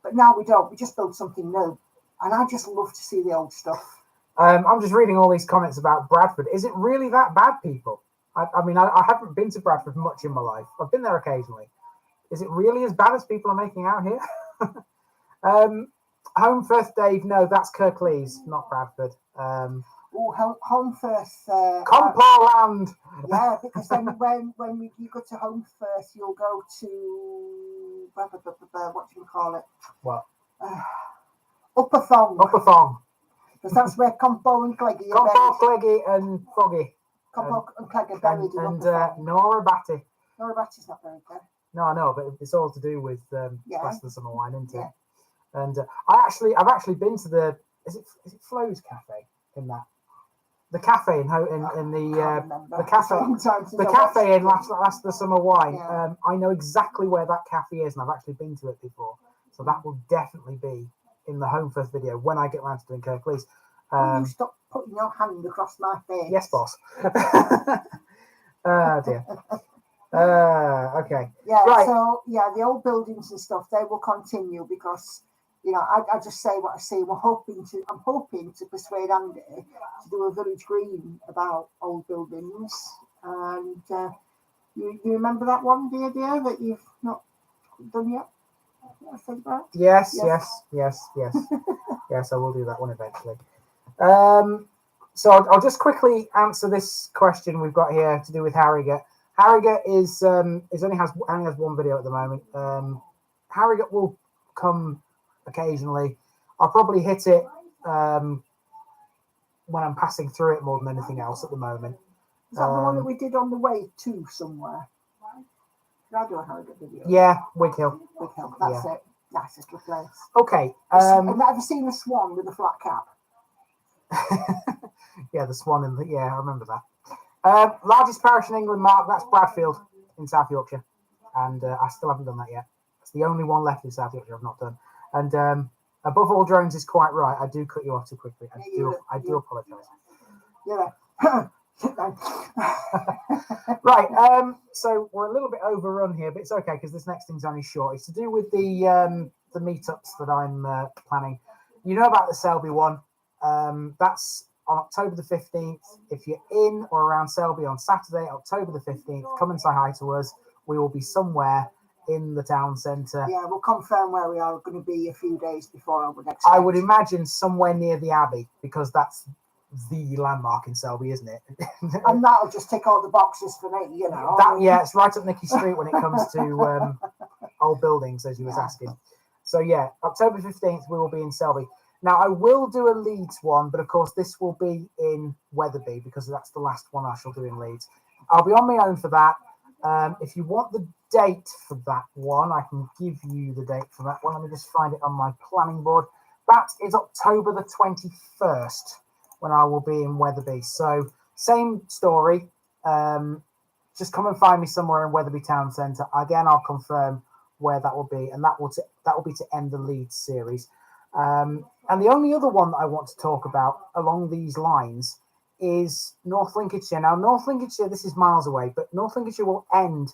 But now we don't. We just build something new. And I just love to see the old stuff. I'm just reading all these comments about Bradford. Is it really that bad, people? I mean, I haven't been to Bradford much in my life. I've been there occasionally. Is it really as bad as people are making out here? Homefirth, Dave, no, that's Kirklees, not Bradford. Homefirth. Comparland. Yeah, because then when you go to Homefirth, you'll go to what do you call it? What? Upper Thong. Upper Thong. Because that's where Compo and Cleggy are Compo, Cleggy, and Foggy. Compo and Cleggy are buried in and Upper Thong. Nora Batty. Nora Batty's not buried there. No, I know, but it's all to do with Yeah. Last of the Summer Wine, isn't it? Yeah. And I've actually been to the is it Flo's Cafe in that the cafe in the cafe in Last of the Summer Wine. Yeah. I know exactly where that cafe is, and I've actually been to it before, so that will definitely be in the home first video when I get round to doing Kirklees. Will you stop putting your hand across my face? Yes, boss. Dear. Okay. Yeah. Right. So the old buildings and stuff, they will continue because I just say what I see. I'm hoping to persuade Andy to do a village green about old buildings. And you remember that one, dear, that you've not done yet? I think about. Yes. Yes, I will do that one eventually. So I'll just quickly answer this question we've got here to do with Harrogate. Harrogate only has one video at the moment. Harrogate will come occasionally. I'll probably hit it when I'm passing through it more than anything else at the moment. Is that the one that we did on the way to somewhere? Did I do a Harrogate video? Yeah, Wig Hill. Wig Hill. That's it. Nice little place. Okay. Have you ever seen a swan with a flat cap? Yeah, the swan I remember that. Largest parish in England, Mark, that's Bradfield in South Yorkshire. And I still haven't done that yet. It's the only one left in South Yorkshire I've not done. And above all drones is quite right. I do cut you off too quickly. I do apologise. Yeah. Right. So we're a little bit overrun here, but it's okay because this next thing's only short. It's to do with the meetups that I'm planning. You know about the Selby one. That's on October the 15th. If you're in or around Selby on Saturday, October the 15th, come and say hi to us. We will be somewhere in the town centre. Yeah, we'll confirm where we are going to be a few days before I would expect. I would imagine somewhere near the Abbey because that's the landmark in Selby, isn't it? And that'll just tick all the boxes for me, It's right up Nicky Street when it comes to old buildings, as you was asking. So October 15th we will be in Selby. Now I will do a Leeds one, but of course this will be in Wetherby because that's the last one I shall do in Leeds. I'll be on my own for that. If you want the date for that one, I can give you the date for that one. Let me just find it on my planning board. That is October the 21st when I will be in Wetherby. So same story. Just come and find me somewhere in Wetherby Town Centre. Again, I'll confirm where that will be, and that will be to end the Leeds series. And the only other one that I want to talk about along these lines is North Lincolnshire. Now, North Lincolnshire, this is miles away, but North Lincolnshire will end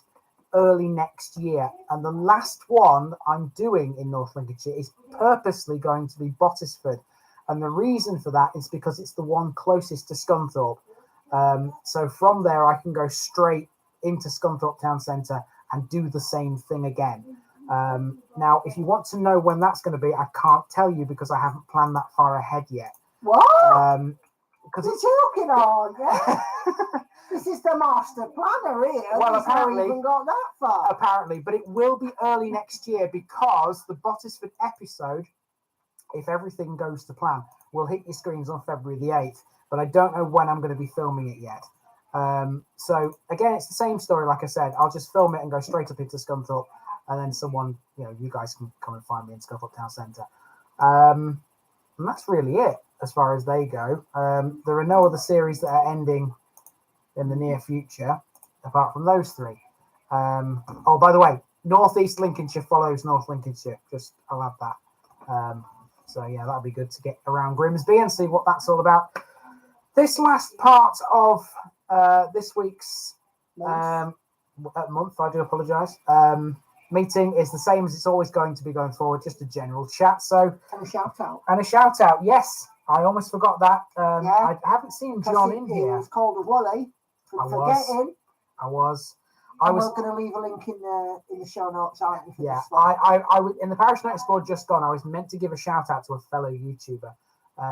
early next year. And the last one I'm doing in North Lincolnshire is purposely going to be Bottisford. And the reason for that is because it's the one closest to Scunthorpe. So from there, I can go straight into Scunthorpe Town Centre and do the same thing again. Now, if you want to know when that's going to be, I can't tell you because I haven't planned that far ahead yet. What? Because it's joking on, yeah. This is the master planner here. Well, apparently, even got that far. Apparently, but it will be early next year because the Bottisford episode, if everything goes to plan, will hit your screens on February the 8th. But I don't know when I'm going to be filming it yet. So again, it's the same story. Like I said, I'll just film it and go straight up into Scunthorpe, and then someone, you guys can come and find me in Scunthorpe Town Centre. And that's really it as far as they go. There are no other series that are ending in the near future apart from those three. Oh, by the way, Northeast Lincolnshire follows North Lincolnshire. I'll add that. So yeah, that'll be good to get around Grimsby and see what that's all about. This last part of this week's month, I do apologise. Meeting is the same as it's always going to be going forward, just a general chat. So and a shout out. And a shout out, yes. I almost forgot that. I haven't seen John in here. He was called a Wally for forgetting. I was going to leave a link in the show notes, aren't you? Yeah, I was in the Parish Notice board just gone. I was meant to give a shout out to a fellow YouTuber.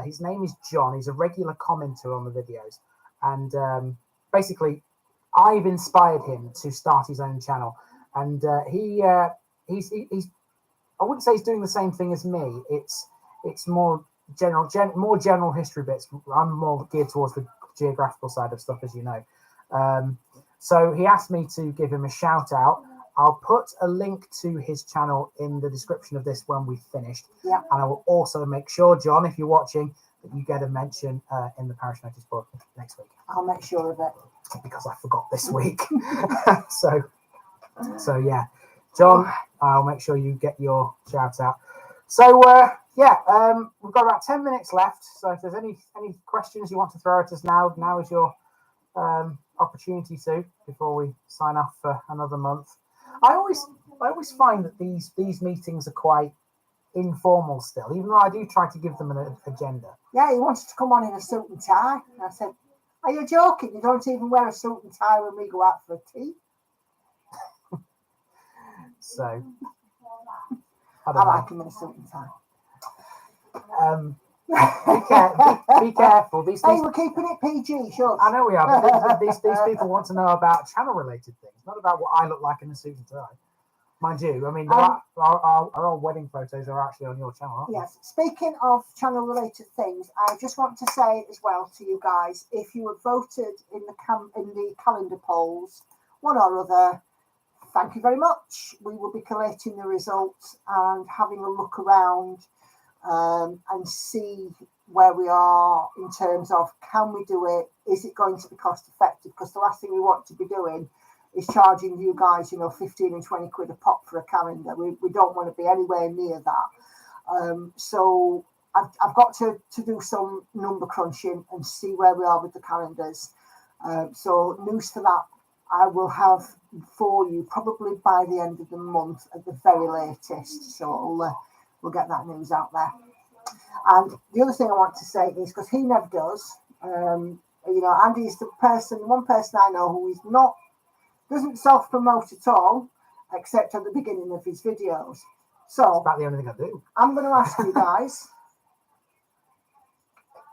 His name is John. He's a regular commenter on the videos, and basically, I've inspired him to start his own channel. And he's I wouldn't say he's doing the same thing as me. It's more general history bits. I'm more geared towards the geographical side of stuff, as you know. So he asked me to give him a shout out. I'll put a link to his channel in the description of this when we've finished. Yeah. And I will also make sure, John, if you're watching, that you get a mention in the Parish Notice book next week. I'll make sure of it. Because I forgot this week. so yeah. John, I'll make sure you get your shout out. So we've got about 10 minutes left. So if there's any questions you want to throw at us now is your opportunity to, before we sign off for another month. I always find that these meetings are quite informal still, even though I do try to give them an agenda. Yeah, he wanted to come on in a suit and tie. And I said, are you joking? You don't even wear a suit and tie when we go out for a tea? So I like him in a suit and tie. Be careful. These we're keeping it PG, sure. I know we are, but these people want to know about channel-related things, not about what I look like in a suit and tie. Mind you, I mean, our old wedding photos are actually on your channel, aren't yes. Speaking of channel-related things, I just want to say as well to you guys, if you were voted in the calendar polls, one or other, thank you very much. We will be collating the results and having a look around and see where we are in terms of, can we do it? Is it going to be cost effective? Because the last thing we want to be doing is charging you guys, 15 and 20 quid a pop for a calendar. We don't want to be anywhere near that. So I've got to do some number crunching and see where we are with the calendars. So news for that I will have for you probably by the end of the month at the very latest. So we'll get that news out there. And the other thing I want to say is, because he never does, Andy's the one person I know who is doesn't self-promote at all, except at the beginning of his videos. So that's about the only thing I do. I'm going to ask you guys,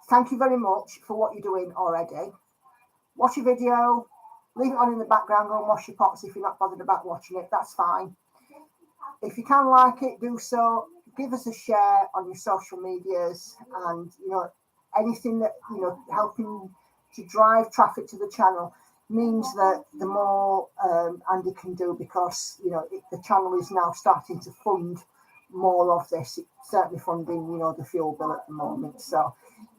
thank you very much for what you're doing already. Watch your video, leave it on in the background, go and wash your pots if you're not bothered about watching it, that's fine. If you can like it, do so. Give us a share on your social medias, and anything that helping to drive traffic to the channel means that the more Andy can do, because the channel is now starting to fund more of this. It's certainly funding the fuel bill at the moment. So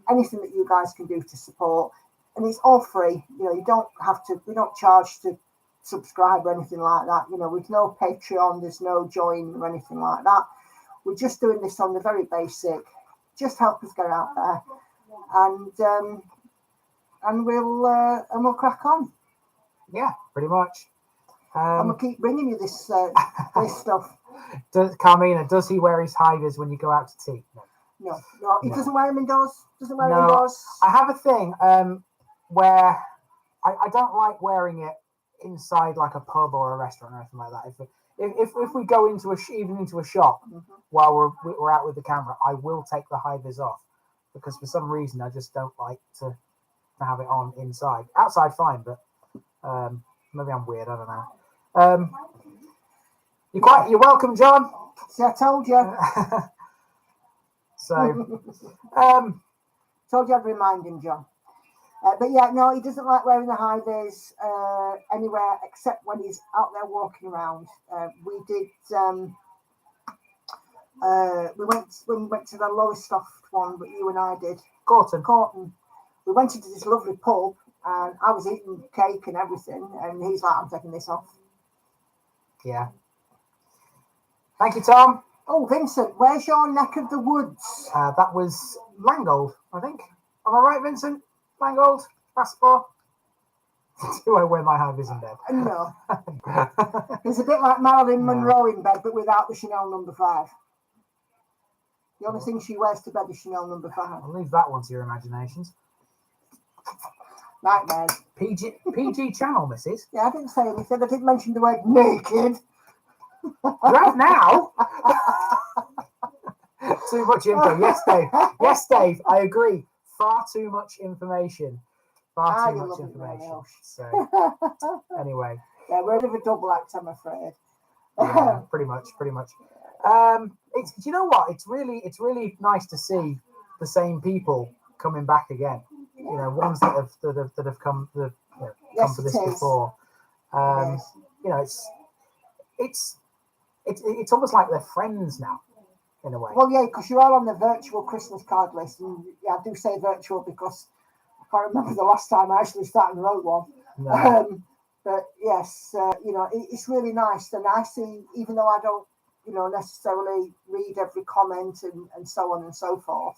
anything that you guys can do to support, and it's all free. You don't have to. We don't charge to subscribe or anything like that. With no Patreon, there's no join or anything like that. We're just doing this on the very basic. Just help us get out there, and we'll crack on. Yeah, pretty much. And we'll keep bringing you this this stuff. Carmina, does he wear his high-vis when you go out to tea? No, he doesn't wear them indoors. I have a thing where I don't like wearing it inside like a pub or a restaurant or anything like that. If we go into into a shop while we're out with the camera, I will take the high vis off, because for some reason I just don't like to have it on inside. Outside fine, but maybe I'm weird. I don't know. You're welcome, John. See, I told you. So told you I'd remind him, John. But yeah, no, he doesn't like wearing the high vis anywhere except when he's out there walking around. We went to the lowest soft one, but you and I did. Cochrane. We went into this lovely pub, and I was eating cake and everything, and he's like, I'm taking this off. Yeah. Thank you, Tom. Oh, Vincent, where's your neck of the woods? That was Mangold, I think. Am I right, Vincent? Mangold, passport. Do I wear my high vis in bed? No. It's a bit like Marilyn Monroe in bed, but without the Chanel number 5. The only thing she wears to bed is Chanel number 5. I'll leave that one to your imaginations. Nightmares. PG channel, missus. Yeah, I didn't say anything. I didn't mention the word naked. You have now. Too much info. Yes, Dave. Yes, Dave. I agree. Far too much information. Far too much information. So, anyway. Yeah, we're a bit of a double act, I'm afraid. Yeah, pretty much. Do you know what? It's really nice to see the same people coming back again. Ones that have come for this before. Yes. It's it's almost like they're friends now, in a way. Well, yeah, because you're all on the virtual Christmas card list, and yeah, I do say virtual because I can't remember the last time I actually sat and wrote one. No. But yes, it's really nice, and I see, even though I don't, necessarily read every comment and so on and so forth.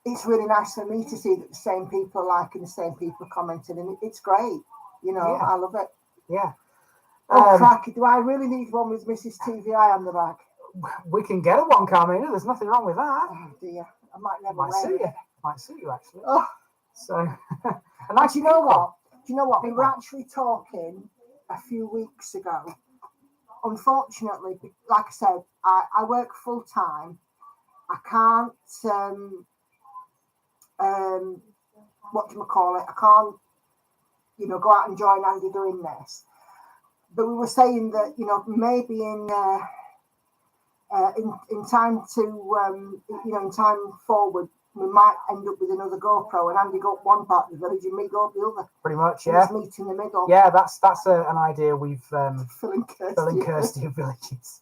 It's really nice for me to see that the same people are liking, the same people commenting, and it's great. I love it. Yeah. Oh, cracky. Do I really need one with Mrs. TVI on the back? We can get a one, Carmina. There's nothing wrong with that. Oh, dear. I might never Might wear suit it. you. Might suit you, actually. Oh. So, and do you know what? We were actually talking a few weeks ago. Unfortunately, like I said, I work full time. I can't, I can't, go out and join Andy doing this. But we were saying that, maybe in time to, in time forward, we might end up with another GoPro, and Andy go up one part of the village and me go up the other. Pretty much, yeah. Just meet in the middle. Yeah, that's an idea we've filling Kirsty villages.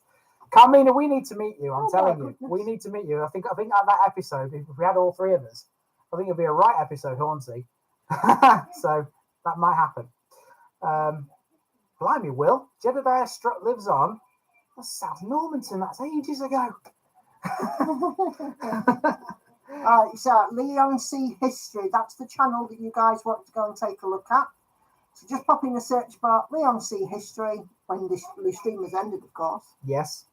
Carmina, we need to meet you. I'm telling you, we need to meet you. I think at that episode, if we had all three of us, I think it'll be a right episode, Hornsey. So that might happen. Blimey, Will. Jedediah Strutt lives on. That's South Normanton. That's ages ago. So Leigh C History. That's the channel that you guys want to go and take a look at. So just pop in the search bar, Leigh C History, when the stream has ended, of course. Yes.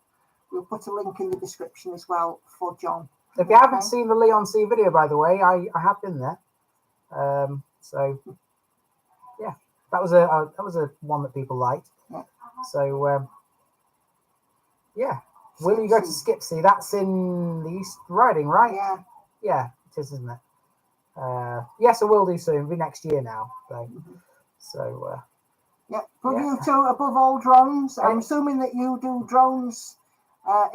We'll put a link in the description as well for John. If you haven't seen the Leigh C video, by the way, I have been there. So yeah, that was a one that people liked. Yeah. So yeah, will you go to Skipsea? That's in the East Riding, right? Yeah. Yeah, it is, isn't it? Yes, I will do soon. It'll be next year now. So yeah. For you two, above all drones, I'm assuming that you do drones,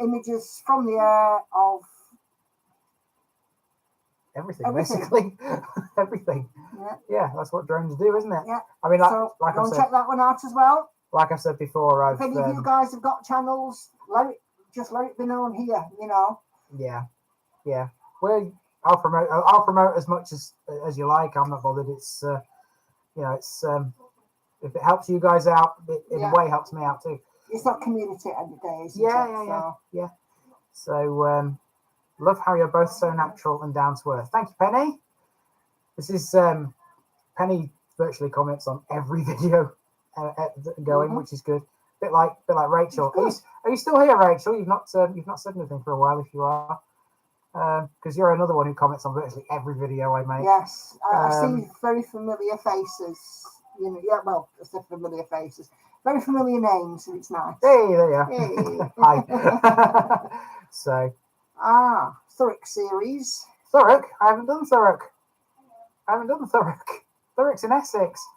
images from the air of everything. Basically. Everything. Yeah, that's what drones do, isn't it? Yeah. I mean, go and check that one out as well. Like I said before, if any of you guys have got channels, let it be known here. Yeah. I'll promote as much as you like. I'm not bothered. It's it's if it helps you guys out, it in a way helps me out too. It's not community at the end of the day, isn't it? Yeah. So love how you're both so natural and down to earth. Thank you, Penny. This is Penny virtually comments on every video going, which is good. Bit like Rachel. Are you still here, Rachel? You've not said anything for a while. If you are, because you're another one who comments on virtually every video I make. Yes, I see very familiar faces. Well, I said familiar faces, very familiar names, and it's nice. Hey, there you are. Hey. Hi. So. Thurrock series. Thurrock? I haven't done Thurrock. Thurrock's in Essex.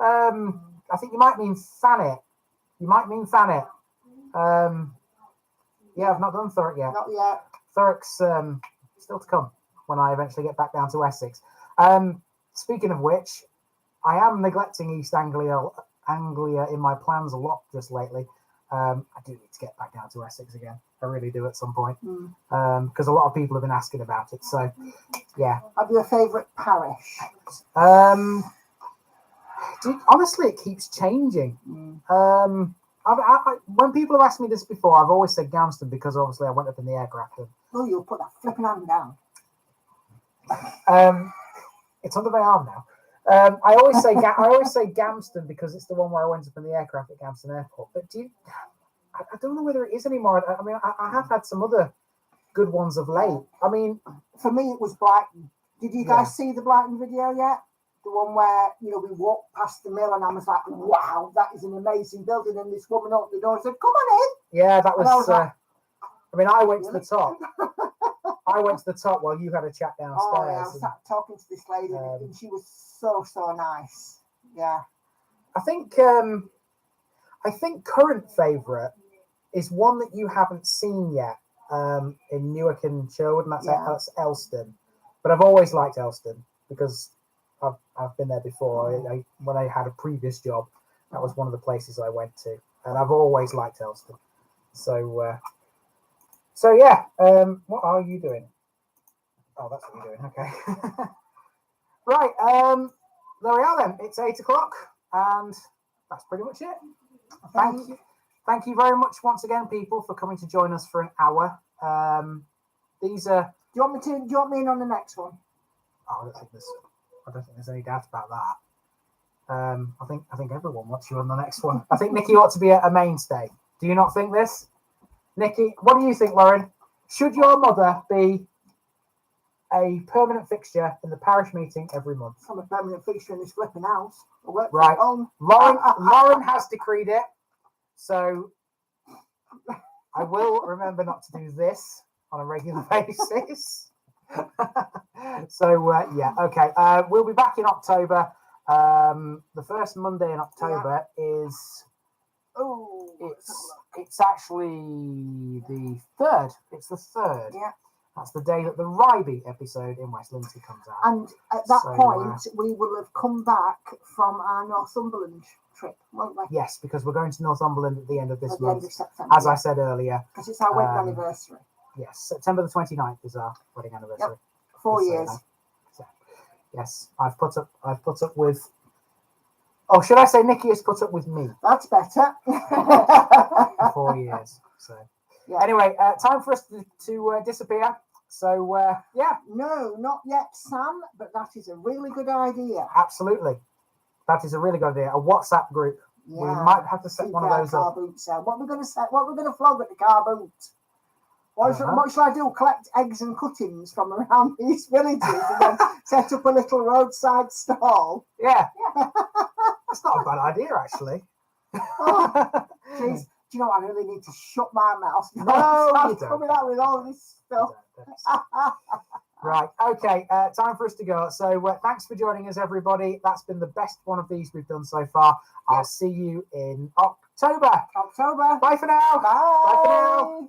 I think you might mean Thanet. Yeah, I've not done Thurrock yet. Not yet. Thurrock's still to come when I eventually get back down to Essex. Speaking of which, I am neglecting East Anglia in my plans a lot just lately. I do need to get back down to Essex again. I really do at some point. Because a lot of people have been asking about it. So, yeah. Have you a favourite parish? Honestly, it keeps changing. When people have asked me this before, I've always said Gamston because obviously I went up in the aircraft. Oh, you'll put that flipping hand down. It's under my arm now. I always say Gamston because it's the one where I went up in the aircraft at Gamston Airport. But I don't know whether it is anymore. I mean, I have had some other good ones of late. I mean, for me, it was Brighton. Did you guys see the Brighton video yet? The one where, we walked past the mill and I was like, wow, that is an amazing building. And this woman opened the door and said, come on in. Yeah, that was, like, I went to the top. I went to the top while you had a chat downstairs. Oh, yeah, I was talking to this lady and she was so nice. Yeah. I think current favourite is one that you haven't seen yet in Newark and Sherwood, and that's Elston. But I've always liked Elston because I've been there before when I had a previous job. That was one of the places I went to, and I've always liked Elston. So yeah. What are you doing? Oh, that's what you're doing. Okay. Right. There we are then. It's 8 o'clock, and that's pretty much it. Thank you very much once again, people, for coming to join us for an hour. These are. Do you want me in on the next one? Oh, I don't think there's any doubt about that. I think everyone wants you on the next one. I think Nikki ought to be a mainstay. Do you not think this? Nikki, what do you think, Lauren? Should your mother be a permanent fixture in the parish meeting every month? I'm a permanent fixture in this flipping house. Right. Lauren has decreed it. So I will remember not to do this on a regular basis. So yeah, okay. We'll be back in October. The first Monday in October is it's actually the 3rd. It's the 3rd. Yeah. That's the day that the Ryby episode in West Lindsey comes out. And at that point, we will have come back from our Northumberland trip, won't we? Yes, because we're going to Northumberland at the end of this month. End of September, as I said earlier. Because it's our wedding anniversary. Yes, September the 29th is our wedding anniversary. Yep. 4 years. So, yes, I've put up with. Oh, should I say Nikki has put up with me? That's better. For 4 years. So yeah. Anyway, time for us to disappear. So yeah. No, not yet, Sam. But that is a really good idea. Absolutely, that is a really good idea. A WhatsApp group. Yeah. We might have to set one of those up. What we're going to set? What we're going to flog at the car boot? What shall I do? Collect eggs and cuttings from around these villages and then set up a little roadside stall? Yeah. That's not a bad idea, actually. Oh, geez. Do you know what? I really need to shut my mouth. No, you don't. Coming out with all this stuff. Right. Okay. Time for us to go. So thanks for joining us, everybody. That's been the best one of these we've done so far. I'll see you in October. October. Bye for now. Bye. Bye for now.